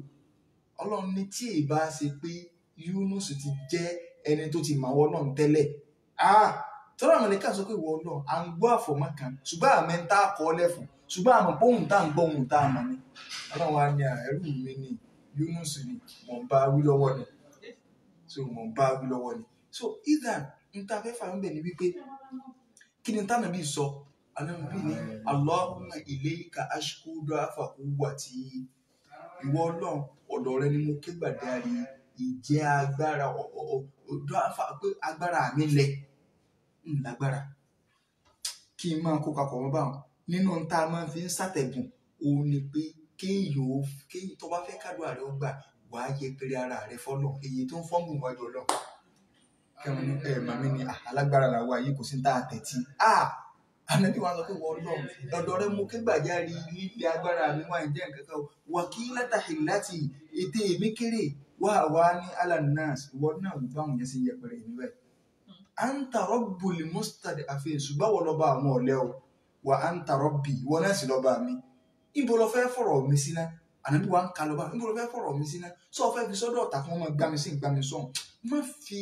ọlọ́run ní tí ìbá ṣe pé Yunus ti jẹ́ ẹni tó ti màwọ́ náà tẹ́lẹ̀ tọ́lá àwọn ẹ̀ka sọ pé ìwọ náà à ń gbọ́ àfọ̀mọ́ kan ṣùgbọ́n àmì ń tá a kọ́ lẹ́fun ṣùgbọ́n àmọ̀ pé òun tá à ń gbọ́ òun tá a mọ̀ ni ọlọ́run wa ní ẹrú mi ni Yunus ni mò ń bá wí lọ́wọ́ ni so mò ń bá wí lọ́wọ́ ni so either n ta fẹ́ fà ń bẹ̀ ni wípé kí ni tánà bí sọ anábì ní Allahumma ilayka ashku du'afa quwwati ìwọ ọlọ́run ọ̀dọ̀ rẹ ni mo ké gbàdárí ìjẹ́ agbára du'afa pé agbára mi lẹ̀ lágbára kí n máa kó papọ̀ mọ́ báwọn nínú tá a máa fi ń ṣàtẹ̀gùn òun ni pé kéèyàn tó bá fẹ́ kádùn ààrẹ ó gbà wàá yẹpẹrẹ ara rẹ fọlọ́ èyí tó ń fọ́nbùn wájú ọlọ́run kẹwọn ní màmí ni alágbára làwọn àyè kò sí tá a tẹ̀tí ànábì wa sọ pé wọ́n lọ ọ̀dọ̀ rẹ mú kégbàjáre líle agbára mi wá ìjẹ́ nǹkan kan wà kí látàkì láti ètè èmi kéré wá ní alanas ìwọ náà wò báwọn yẹn sì yẹpẹrẹ ìlú ẹ̀ anta rabbul mustad'afin ṣùgbọ́n wọ́n lọ́ba àwọn ọ̀lẹ́ o wà anta rabbi ìwọ náà sì lọ́ba mi ibo lọ fẹ́ fọ̀rọ̀ mi sí náà ànábì wa ń ka lọ́ba ibo lọ fẹ́ fọ̀rọ̀ mi sí náà sọ fẹ́ fi sọ́dọ̀ ọ̀tà fún ọmọ gbá mi sí gbá mi sọ̀hún má fi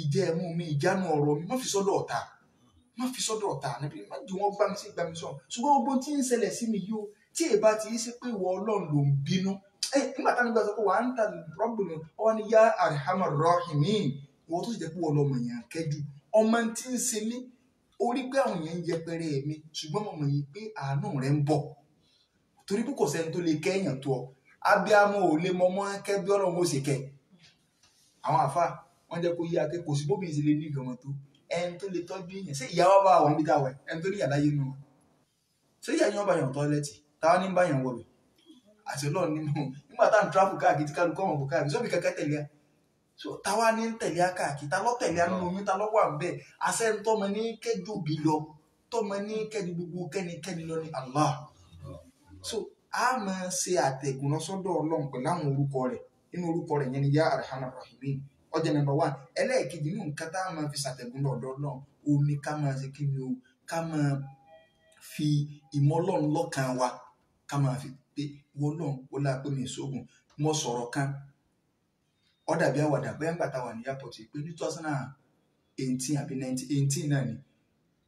ìjẹ́ ẹ̀mú mi ìjánu ọ̀rọ̀ mi má fi sọ́dọ̀ ọ̀tá níbi má jù wọ́n gbá mi sí gbá mi sọ̀hún ṣùgbọ́n gbogbo tí ń ṣẹlẹ̀ sí mi yóò tí èbá ti ṣe pé ìwọ ọlọ́run ló ń bínú nígbà táwọn ìgbà sọ pé wà á ń ta rọ́bùnú ọwọ́ ni yá arhamar rahimin ìwọ tó sì jẹ́ pé wọ́n lọ́mọ èèyàn kẹjù ọmọ tí ń ṣe mí orí pé àwọn èèyàn ń yẹpẹrẹ mi ṣùgbọ́n mo mọ̀ yìí pé àánú rẹ̀ ń bọ̀ torí pé kò sẹ́ni tó lè kẹ́yàn tó ọ abiyamọ ò lè mọmọ kẹ́ bí ọlọ́run ó ṣe kẹ́ àwọn àfa wọ́n jẹ́ kó yí akẹ́ kò sí bóbi ìṣẹ̀lẹ̀ ní ìgbọ̀mọ̀ tó ẹni tó lè tọ́jú èèyàn ṣé ìyá wa bá àwọn bí táwa ẹni tó ní yàrá yé nu wọn ṣé ìyá yẹn bá yàn tọ́lẹ́tì táwa ní bá yàn wọ̀bẹ̀ àti ọlọ́run nínú nígbà tá à ń tráfù káàkiri tí kálukọ́ ọmọ kò káàkiri sóbì kẹ́kẹ́ tẹ̀lé a so táwa ní ń tẹ̀lé a káàkiri tá lọ́ tẹ̀lé a nínú oyún tá lọ́ wà ń bẹ̀ àṣẹ ń tọ́mọ ní kẹ́jú òbí lọ tọ́mọ ní kẹ́ni gbogbo kẹ́ni lọ ní Allah so a máa ṣe àtẹ̀gùn lọ sọ́dọ̀ ọlọ́run pẹ̀lú àwọn orúkọ rẹ̀ nínú orúkọ rẹ̀ yẹn ni yá arhamar rahimin ọjà number 1 ẹlẹ́ẹ̀kejì nínú nǹkan tá a máa fi ṣàtẹ̀gùn lọ́dọ̀ náà ó ní ká máa ṣe kí ni o ká máa fi ìmọ̀ ọlọ́run lọ́kàn wa ká máa fi pé wọ́n náà ó láà pé mi ìṣògùn mo sọ̀rọ̀ kan ó dàbí àwàdà bẹ́ẹ̀ ńgbà táwa ní airport pé ní 2018 àbí 1918 náà ni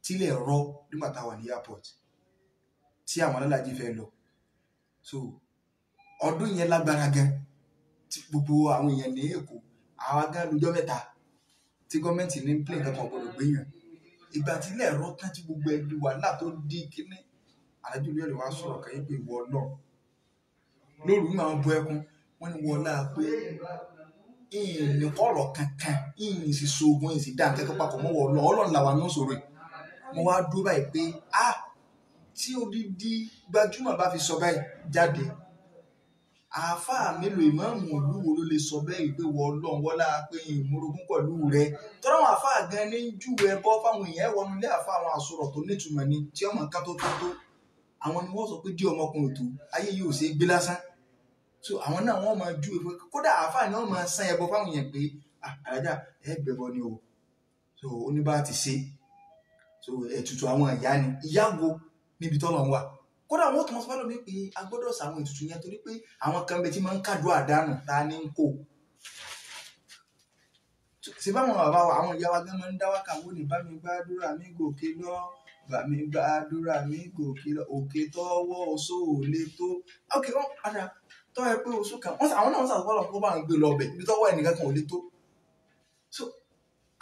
tílẹ̀ rọ nígbà táwa ní airport tí àwọn alálàájì fẹ́ lọ so ọdún yẹn lágbára gan tí gbogbo àwọn èèyàn ní Èkó àwọn agá lójọ́ mẹ́ta tí gọ́ọ̀mẹ̀ntì ní plane kankan gbọdọ̀ gbéyàn ìgbà tí ilẹ̀ ẹ̀rọ tán tí gbogbo ẹbí wàhálà tó di kíní alájú ilé ẹ̀rọ wa sọ̀rọ̀ kan yín pé ìwọ náà lóru máa ń bọ ẹkún wọn ni wọn láà pé ìyìn kọ̀rọ̀ kankan ìyìn sì sóògùn ìyìn sì dá nǹkan kan papọ̀ mọ́ wọ ọlọ́run làwọn ní òṣòro yìí mo wá dúró báyìí pé tí odidi gbajúmọ̀ bá fi sọ báyìí jáde àáfàá mélòó ìmáàmù ìlú wo ló lè sọ bẹ́ẹ̀ pé wọ́n lọ́n wọ́lá pé ìmúrogún pẹ̀lú rẹ̀ tọ́lá àwọn àáfàá gan ní júwe ẹ̀kọ́ fáwọn èèyàn wọnú ilé àáfàá àwọn àsọ̀rọ̀ tó nítumọ̀ ni tí ọmọ ká tó àwọn ni wọ́n sọ pé dí ọmọkùnrin tó ayé yìí ò ṣe é gbé lásán so àwọn náà wọ́n máa ju ìwé kódà àáfàá ni wọ́n máa san ẹbọ fáwọn èèyàn pé àrájà ẹ gbẹbọ ni o so oníbà ti ṣe so ètùtù àwọn ìyá ni ìyá wo níbi tọ́lọ̀ ń wà kódà wọ́n tó mọ̀ fọ́lọ́ mi pé a gbọ́dọ̀ sàwọn ètùtù yẹn torí pé àwọn kan bẹ tí máa ń kádùn àdánù ta ní ń kó ṣe báwọn bàbá wa àwọn ìyá wa gan máa ń dá wákà wó ní bá mi gbàdúrà mi gòkè lọ bá mi gbàdúrà mi gòkè lọ òkè tọ́wọ́ oṣó ò lè tó ok wọn padà tọ́ ẹ pé oṣù kan àwọn náà ń sàtọ́lọ̀ kó bá ń gbé lọ ọbẹ̀ ibi tọ́wọ́ ẹnìkan kan ò lè tó so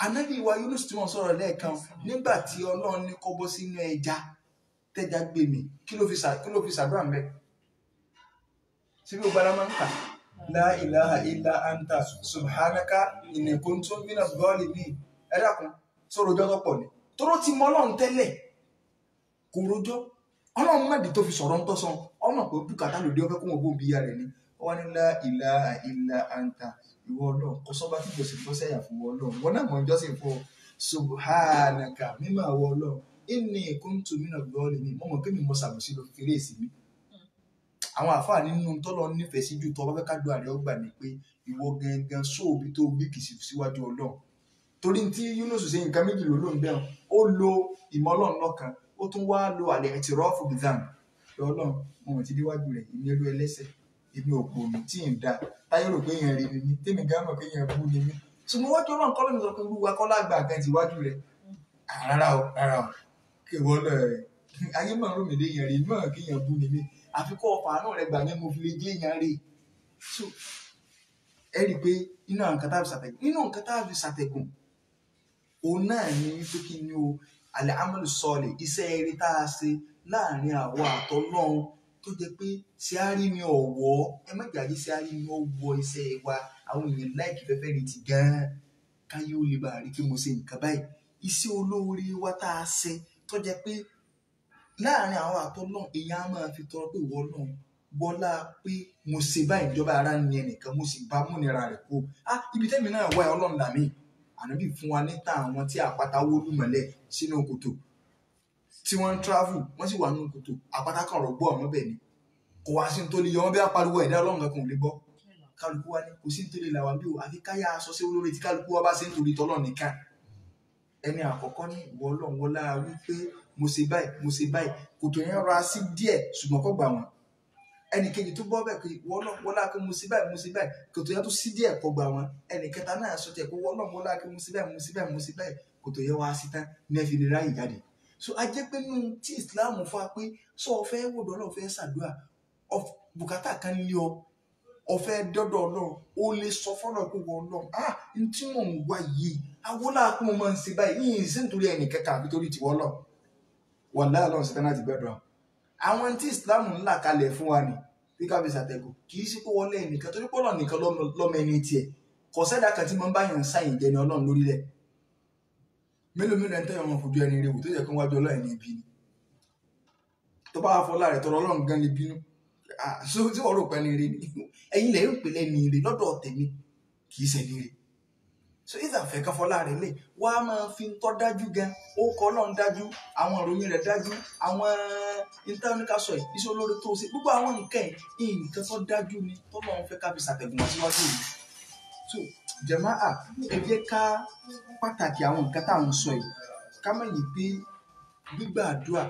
Ànábì wa Yunus tí wọ́n sọ̀rọ̀ lẹ́ẹ̀kan nígbà tí Ọlọ́run ní kó bọ́ sínú ẹja tẹ́já gbé mi kí ló fi ṣàdúrà ń bẹ síbi ó gbára máa ń kà la ilaha illa anta subhanaka inni kuntu minaz zalimin ẹ dákun tó rojọ́ tó pọ̀ ni tóró ti mọ Ọlọ́run tẹ́lẹ̀ kò rojọ́ Ọlọ́run mẹ́dì tó fi sọ̀rọ̀ ń tọ́sán ọmọ pé bùkátà lòdì ọfẹ́ kó wọn bó bí ya rẹ̀ ni wọ́n ní la ilaha illa anta ìwọ Ọlọ́run kò sọ́ba tí jọ́sìn tó sẹ́yà fún Ọlọ́run wọn náà mọ̀ jọ́sìn fún subhanaka mímọ̀ àwọ Ọlọ́run inni kuntu minaz zalimin mọ̀ pé mi mọ̀ sàbòsí lọ fi réèsì mi àwọn àfáà nínú tọ́lọ nífẹ̀ẹ́ sí jù tọ́ bá fẹ́ ká dùn àrẹ ọgbà ní pé ìwọ gangan sóòbí tó gbé kìsì síwájú Ọlọ́run torí tí Yunus ṣe nǹkan méjì ló ló ń bẹ̀rùn ó lo ìmọ̀ Ọlọ́run lọ́kan ó tún wá lo àlẹ́ ẹ̀tì rọ́ọ̀fù bìzàn Ọlọ́run mo mọ̀ ti déwájú rẹ̀ èmi ẹlú ẹlẹ́sẹ̀ èmi òpó mi tí ń da táyé rò pé èèyàn rí ni mí tèmi gan mọ̀ pé èèyàn bú ni mí ṣùgbọ́n wájú Ọlọ́run kọ́ lónìí sọ pé olúwa kọ́ lágbà gan ti wájú rẹ̀ rárá o kí ìwọ náà ayé mọ̀ rò mí lé èèyàn rí mọ̀ kí èèyàn bú ni mí àfikọ́ ọ̀pá náà rẹ̀ gbà ní mo fi lè jẹ́ èèyàn rí so ẹ rí i pé nínú àwọn nǹkan tá a fi ṣàtẹ̀gùn òun náà ní wípé kí ni o àlẹ́ amúlù sọ̀lẹ̀ iṣẹ́ eré tá a ṣe láàrin àwọn àtọ́lọ́run tó jẹ́ pé ṣé á rí mi ọ̀wọ́ ẹ má jàdí ṣé á rí mi ọ̀wọ́ iṣẹ́ wa àwọn èèyàn láìkí fẹ́fẹ́ rí ti gan-an káyé ó lè bá rí kí mo ṣe nǹkan báyìí iṣẹ́ olóore wa tá a ṣe tó jẹ́ pé láàrin àwọn àtọ́lọ́run èèyàn á máa fi tọrọ pé ìwọ náà gbọ́lá pé mo ṣe báyìí ìjọba ara ní ẹnìkan mo sì bá múnira rẹ̀ kó ibi tẹ́mi náà wá Ọlọ́run làmì Ànábì fún wa níta àwọn tí àpáta wó lùmọ̀lẹ̀ sínú kòtò tí wọ́n ń travel wọ́n sì wà nínú kòtò àpáta kan rọ̀ gbọ́ ọmọ bẹ́ẹ̀ ni kò wá sí nítorí yọ wọ́n bí apariwo ẹ̀dá Ọlọ́run kankan ò lè gbọ́ kálukú wa ní kò sí nítorí làwọn bí o àfi káyà aṣọ sí olóore tí kálukú wa bá ṣe nítorí tọ́lọ́run nìkan ẹni àkọ́kọ́ ní ìwọ Ọlọ́run wọlá wípé mo ṣe báyìí kòtò yẹn rọra sí díẹ̀ ṣùgbọ́n kò gbà wọ́n ẹnì kejì tó gbọ́ bẹ́ẹ̀ pé ìwọ Ọlọ́run wọlá pé mo ṣe báyìí kòtò yẹn tó sí díẹ̀ kò gbà wọ́n ẹnì kẹta náà sọ tiẹ̀ pé ìwọ Ọlọ́run wọlá pé mo ṣe báyìí kòtò yẹn wá sí tán ní ẹ fi lè ráyè jáde so a jẹ́ pé nínú tí Islam fún wa pé sọ ọ fẹ́ wò dọ́lọ́ fẹ́ ṣàdúrà bùkátà kan lé ọ ọfẹ́ dọ́dọ̀ Ọlọ́run ó lè sọ fọ́nà pé wọ́n Ọlọ́run n tí mò ń wá yìí awolá kó mo máa ń ṣe báyìí yìí sí nítorí ẹnì kẹta àbí torí tiwọ́ lọ wàláhì Ọlọ́run ṣe tán láti gbẹ́dọ̀ àwọn tí Islam ń là kalẹ̀ fún wa ni bí ká fi ṣàtẹ̀kù kì í sí pé wọlé ẹnìkan torí pọ́lọ̀ nìkan lọ́mọ ẹni tiẹ̀ kò sẹ́dá kan tí mo ń bá yàn sáyìn jẹni Ọlọ́run lórílẹ̀ mélòó ẹni tẹ́yọ̀ wọn fojú ẹni rewò tó yẹ kí wọ́n wájú Ọlọ́run ní ibi ni tó bá wà fọlá rẹ̀ tọrọ Ọlọ́run gan lè bínú tí wọ́n rò pé ẹni rè ni ẹ̀yin lẹ́yìn pèlẹ́ ni rè lọ́dọ̀ tèmi kì í ṣe ni rè so ìzàfẹ́ kan fọlá rẹ̀ lè wá máa fi ń tọ́ dájú gan ó kọ́ Ọlọ́run dájú àwọn ìròyìn rẹ̀ dájú àwọn intanetikasọ iṣẹ́ olóore tó ṣe gbogbo àwọn nǹkan tó dájú ni tọ́lọ́run fẹ́ ká fi ṣàtẹ̀gùn wá síwájú yìí so jàmáà ẹ jẹ́ ká pàtàkì àwọn nǹkan tá à ń sọ yìí ká má yìí pé gbígbàdúrà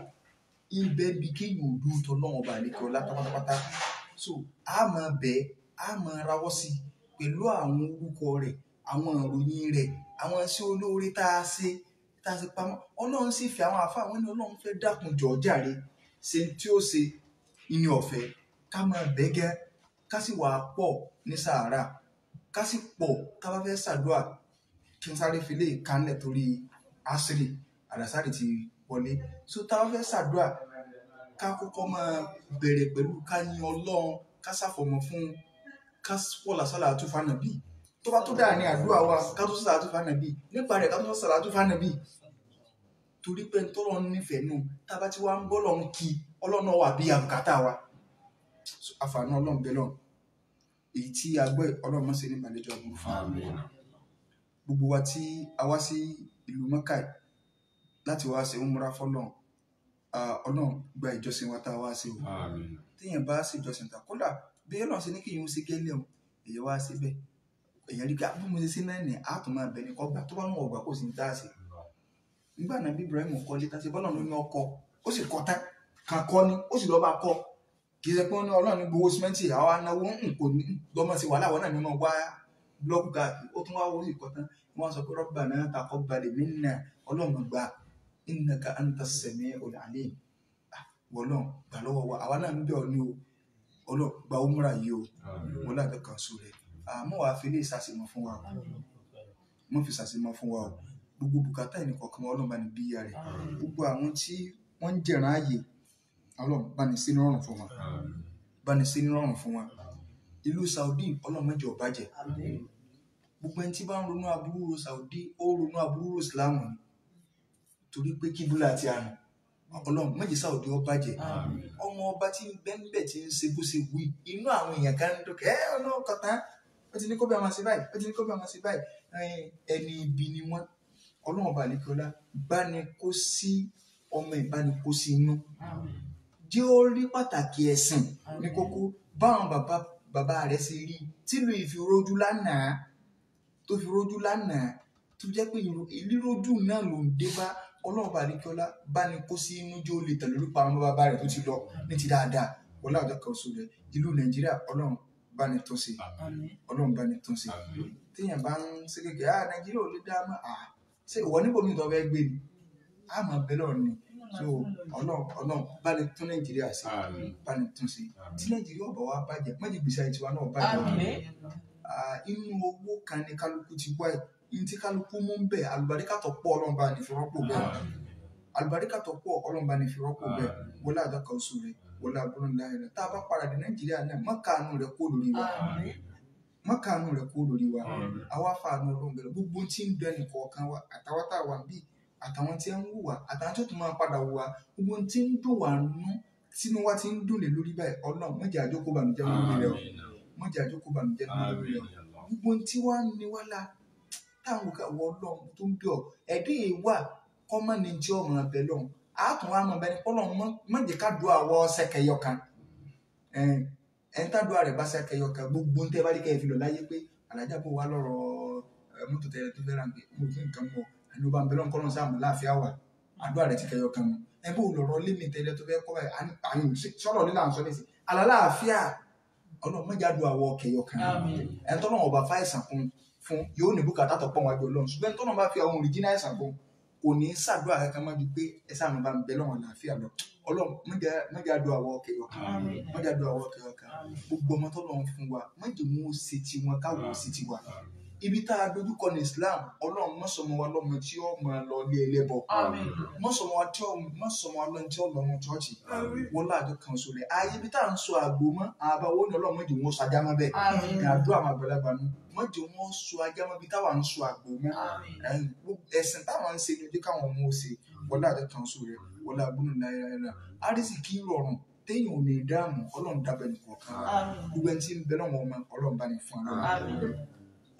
ibẹ̀ bí kéèyàn ò dúró tọ́ lọ́wọ́ ọba àlekè ọlá pátápátá so a máa bẹ̀ a máa rawọ́ sí pẹ̀lú àwọn orúkọ rẹ̀ àwọn ìròyìn rẹ̀ àwọn iṣẹ́ olóore tá a ṣe pamọ́ Ọlọ́run sì fi àwọn àfa àwọn ẹni Ọlọ́run fẹ́ dákun jọ̀ọ́ jàre ṣe tí ó ṣe ìní ọ̀fẹ́ ká máa bẹ̀ gẹ́ ká sì wà pọ̀ ní sàárà ká sì pọ̀ ká bá fẹ́ ṣàdúrà kí n sáré fi lè kánlẹ̀ torí àṣírí àdàsárì ti wọlé so tá a bá fẹ́ ṣàdúrà ká kọ́kọ́ máa bẹ̀rẹ̀ pẹ̀lú ká yin Ọlọ́run ká ṣàfọ̀mọ́ fún ká pọ̀ làṣàlátù fánàbí tó bá tó dáa ní àdúrà wa ká tó ṣàlátù fánàbí nípa rẹ̀ ká tó ṣàlátù fánàbí torí pé tọ́lọ́run nífẹ̀ẹ́ nù tá a bá ti wá ń bọ́ lọ́run kí Ọlọ́run wà bí àbùkátà wa àfààní Ọlọ́run bẹ́ẹ̀ lọ́run èyí tí a gbọ́ Ọlọ́run mọ́ sí ní ìbàlẹ́jọ́ ọgbọ̀n fún gbogbo wa tí a wá sí ìlú Mẹ́kà láti wá ṣe umrah fọ́lọ́run Ọlọ́run gba ìjọsìn wa tá a wá sí o téèyàn bá sì ìjọsìn ta kódà bí Ọlọ́run ṣe ní kí yín ṣe gẹ́lẹ́ o èyí wá síbẹ̀ èyàn rí ká bí mo ṣe sí náà ní àtún máa bẹ ní kọ́ gbà tó bá wọn ọgbà kò sí ní táàsì nígbà náà bí Ibrahim kọ́ lé tàṣí bọ́lá ló ní ọkọ ó sì kọ́ tán kan kọ́ ni ó sì lọ́ọ́ bá kọ́ kì í ṣe pé wọ́n ní Ọlọ́run ní gbowó símẹ́ǹtì àwọn anáwó kò ní lọ́mọ sí wàhálà wọn náà ní wọn wá blọọkù káàkiri ó tún wá ó sì kọ́ tán wọ́n sọ pé Rabbana taqabbal minna Ọlọ́run gbà innaka antas sami'ul alim wọ́lọ́n gbà lọ́wọ́ wa àwa náà ń bẹ̀ ọ́ ní o Ọlọ́run gba umra yìí o wọ́n láti kan sùn rẹ̀ àmọ́ wàá fi lè sàṣìmọ̀ fún wa mọ́ fi sàṣìmọ̀ fún wa o gbogbo bùkátà ẹnì kọ̀ọ̀kan Ọlọ́run bá ní bíyà rẹ̀ gbogbo àwọn tí wọ́n ń jẹ̀ràn ààyè Ọlọ́run bá ní sí nírọ̀rùn fún wa bá ní sí nírọ̀rùn fún wa ìlú Saudi Ọlọ́run má jẹ́ ó bàjẹ́ gbogbo ẹni tí bá ń ronú aburú Saudi ó ronú aburú Islam ni torí pé kíbúlà ti àná Ọlọ́run má jẹ́ Saudi ó bàjẹ́ ọmọ ọba tí ń bẹ́ńbẹ̀ tí ń ṣe bó ṣe wí inú àwọn èèyàn kan ń dókè Ọlọ́run kọ̀tán ó ti ní kó bí a máa ṣe báyìí ó ti ní kó bí a máa ṣe báyìí ẹni ibi ni wọ́n Ọlọ́run ọba àlekọ́lá bá ní kó sí ọmọ ìbáni kó sí inú jẹ́ ó rí pàtàkì ẹ̀sìn ní kókó báwọn bàbá rẹ̀ ṣe rí tílu ìfirójú lánàá tó fi rójú lánàá tó jẹ́ pé ìrírójú náà ló ń dé bá Ọlọ́run bá àlekọ́lá bá ní kó sí inú jẹ́ ó lè tẹ̀lé orúkọ àwọn bàbá rẹ̀ tó ti lọ ní ti dáadáa wọlé àjọ kan sóò rẹ̀ ìlú Nàìjíríà Ọlọ́run bá ní tún sí Ọlọ́run bá ní tún sí téèyàn bá ń ṣe kékeré Nàìjíríà ò lè dá mọ́ ṣé ìwọ níbo mi tó fẹ́ gbé ni àmọ́ bẹ́ẹ̀ lọ́rùn ni so Ọlọ́run bá ní tún Nàìjíríà sí bá ní tún sí tí Nàìjíríà ọ̀bọ̀ wa bàjẹ́ mọ́jì gbèsè àìtí wa náà bàjẹ́ inú owó kan ní kálukú ti wáyé ní tí kálukú mú ń bẹ̀ àlùbáríkà tó pọ̀ Ọlọ́run bá ní fi rọ́pò bẹ́ẹ̀ àlùbáríkà tó pọ̀ Ọlọ́run bá ní fi rọ́pò bẹ́ẹ̀ wọlé àjọ kan oṣù rẹ̀ wọlé àbúrò ńlá rẹ̀ tá a bá padà dé Nàìjíríà náà mọ́kàánú rẹ̀ kó lórí wa mọ́kàánú rẹ̀ kó lórí wa àwa fàánú Ọlọ́run bẹ̀rẹ̀ gbogbo tí ń bẹ nìkọ̀ọ̀kan wa àtàwọn tá a wà bíi àtàwọn tí ń wùwà àtàwọn tó tún máa padà wùwà gbogbo tí ń dùn wà nú sínú wa ti ń dùn lé lórí báyìí Ọlọ́run má jẹ́ àjókòó bànújẹ́ lórí rẹ̀ má jẹ́ àjókòó bànújẹ́ lórí rẹ̀ gbogbo tí wà ní wà lá táwọn òkè wọ Ọlọ́run tó ń bẹ̀ ọ́ ẹ̀dí ìwà kọ́mọ́ ní tí ọmọ abẹ lọ́hùn àtún wa mọ̀ bẹ́ẹ̀ ni Ọlọ́run má jẹ́ ká dùn àwọ̀ sẹ́kẹ̀yọ kan ẹ̀ńtà dùn àrẹ̀ bá sẹ́kẹ̀yọ kan gbogbo ń tẹ́ bá dé kẹ́ ẹ fi lọ láyé pé alájà bò wá lọ́rọ̀ mọ́tò tẹ́lẹ̀ tó fẹ́ràn pé mo fi nǹkan mọ́ ẹni ó bá ń bẹ lọ́n kọ́lọ́n sáà mọ́ láàfíà wà àdúrà rẹ̀ ti kẹyọ kan mọ́ ẹ bó lọ́rọ̀ lémi tẹ́lẹ̀ tó fẹ́ kọ́ báyìí àyìn sọ̀rọ̀ nílà ń sọ ní sí àlàáfíà Ọlọ́run mọ́jà dùn àwọ̀ kẹyọ kan ẹni tọ́lọ́run ọba fáìsàn fún yóò ní bùkátà tó pọ̀ wájú Ọlọ́run ṣùgbọ́n tọ́lọ́run bá fi àwọn òrìjínà àìsàn fún kò ní ṣàdúrà kankan má ju pé ẹ sáà mọ́ bá ń bẹ lọ́wọ́ àlàáfíà lọ Ọlọ́run mọ́jà dùn àwọ̀ kẹyọ kan mọ́jà dùn àwọ̀ kẹyọ kan gbogbo ọmọ tọ́lọ́run fún wa mọ́jà mú ó ṣe tiwọn káwọ́ ó ṣe tiwa ibi tá a dojúkọ ní Islam Ọlọ́run mọ́sọ̀mọ́ wa lọ́mọ tí ó máa lọ ilé ẹlẹ́bọ mọ́sọ̀mọ́ wa lọ́mọ tí ó lọ ọmọ chọ́ọ̀chì wọ́n láàjọ kan sọ rẹ̀ ààyè ibi tá à ń sọ àgbo mọ́ àbáwọ́ ní Ọlọ́run mọ́jì wọn sọ ajá mọ́ bẹ́ẹ̀ ní àdúrà àwọn àgbàlagbà nù mọ́jì wọn sọ ajá mọ́ ibi táwa ń sọ àgbo mọ́ ẹ̀sìn táwọn ń ṣe ní ojú káwọn ọmọ ó ṣe wọ́n láàjọ kan sọ rẹ̀ wọ́n láàgbónú náírà àrísìkí rọrùn téèyàn ò ní dáàmú Ọlọ́run dábẹ́ nìkan gbogbo ẹni tí ń bẹ lọ́wọ́ ọmọ Ọlọ́run bá ní fún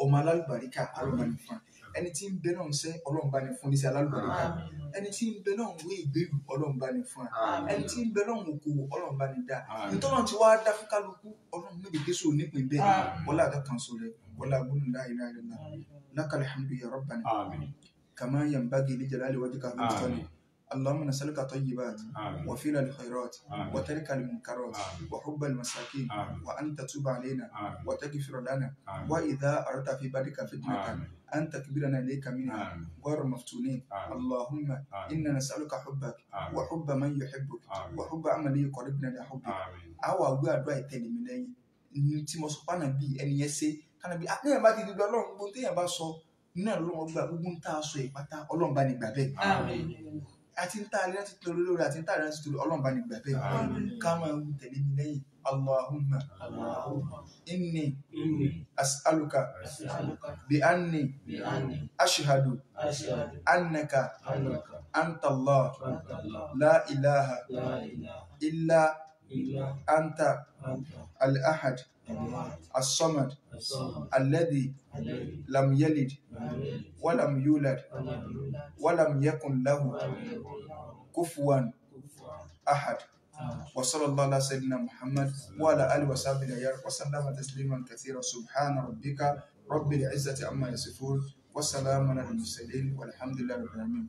ọmọ alálùbáríkà Ọlọ́run bá ní fún ẹni tí ń bẹ náà ń sẹ́ Ọlọ́run bá ní fún níṣẹ́ alálùbáríkà ẹni tí ń bẹ náà ń wé ìgbèrú Ọlọ́run bá ní fún ẹni tí ń bẹ náà ń okòwò Ọlọ́run bá ní dá nítorí tí wàá dá fún kálukú Ọlọ́run méje kéṣù nípìn bẹ́ẹ̀ wọlé àdàkànṣe rẹ wọlé agbóhùn láìláì lọ́la lákàlẹ̀ hamdu ya rabbana kama yanbaghi li jalali wajhika al-mustaqim اللهم نسألك طيبات وفعل الخيرات وترك المنكرات وحب المساكين وأن تتوب علينا وتغفر لنا وإذا أردت في بارك فتنة أن تكبرنا إليك منها غير مفتونين اللهم إنا نسألك حبك وحب من يحبك وحب عمل يقربنا لحبك أو أقول أدعاء تاني من أي نتي مصطفى بي أن يسي كان بي أنا ما تيجي دلهم بنتي يا باسو نحن لو أقول بقول تاسوي بتا أولم بني بابه àti ń tà láti torí lórí àti ń tà láti torí Ọlọ́run bá ní gbà bẹ́ẹ̀ ká máa ń tẹ̀lé mi lẹ́yìn Allahumma inni as'aluka bi anni ashhadu annaka anta Allah la ilaha illa anta al-ahad as-samad alladhi lam yalid wa lam yulad wa lam yakun lahu kufuwan ahad وصلى الله على سيدنا محمد وعلى آله وصحبه وسلم تسليما كثيرا. سبحان ربك رب العزة عما يصفون وسلام على المرسلين والحمد لله رب العالمين.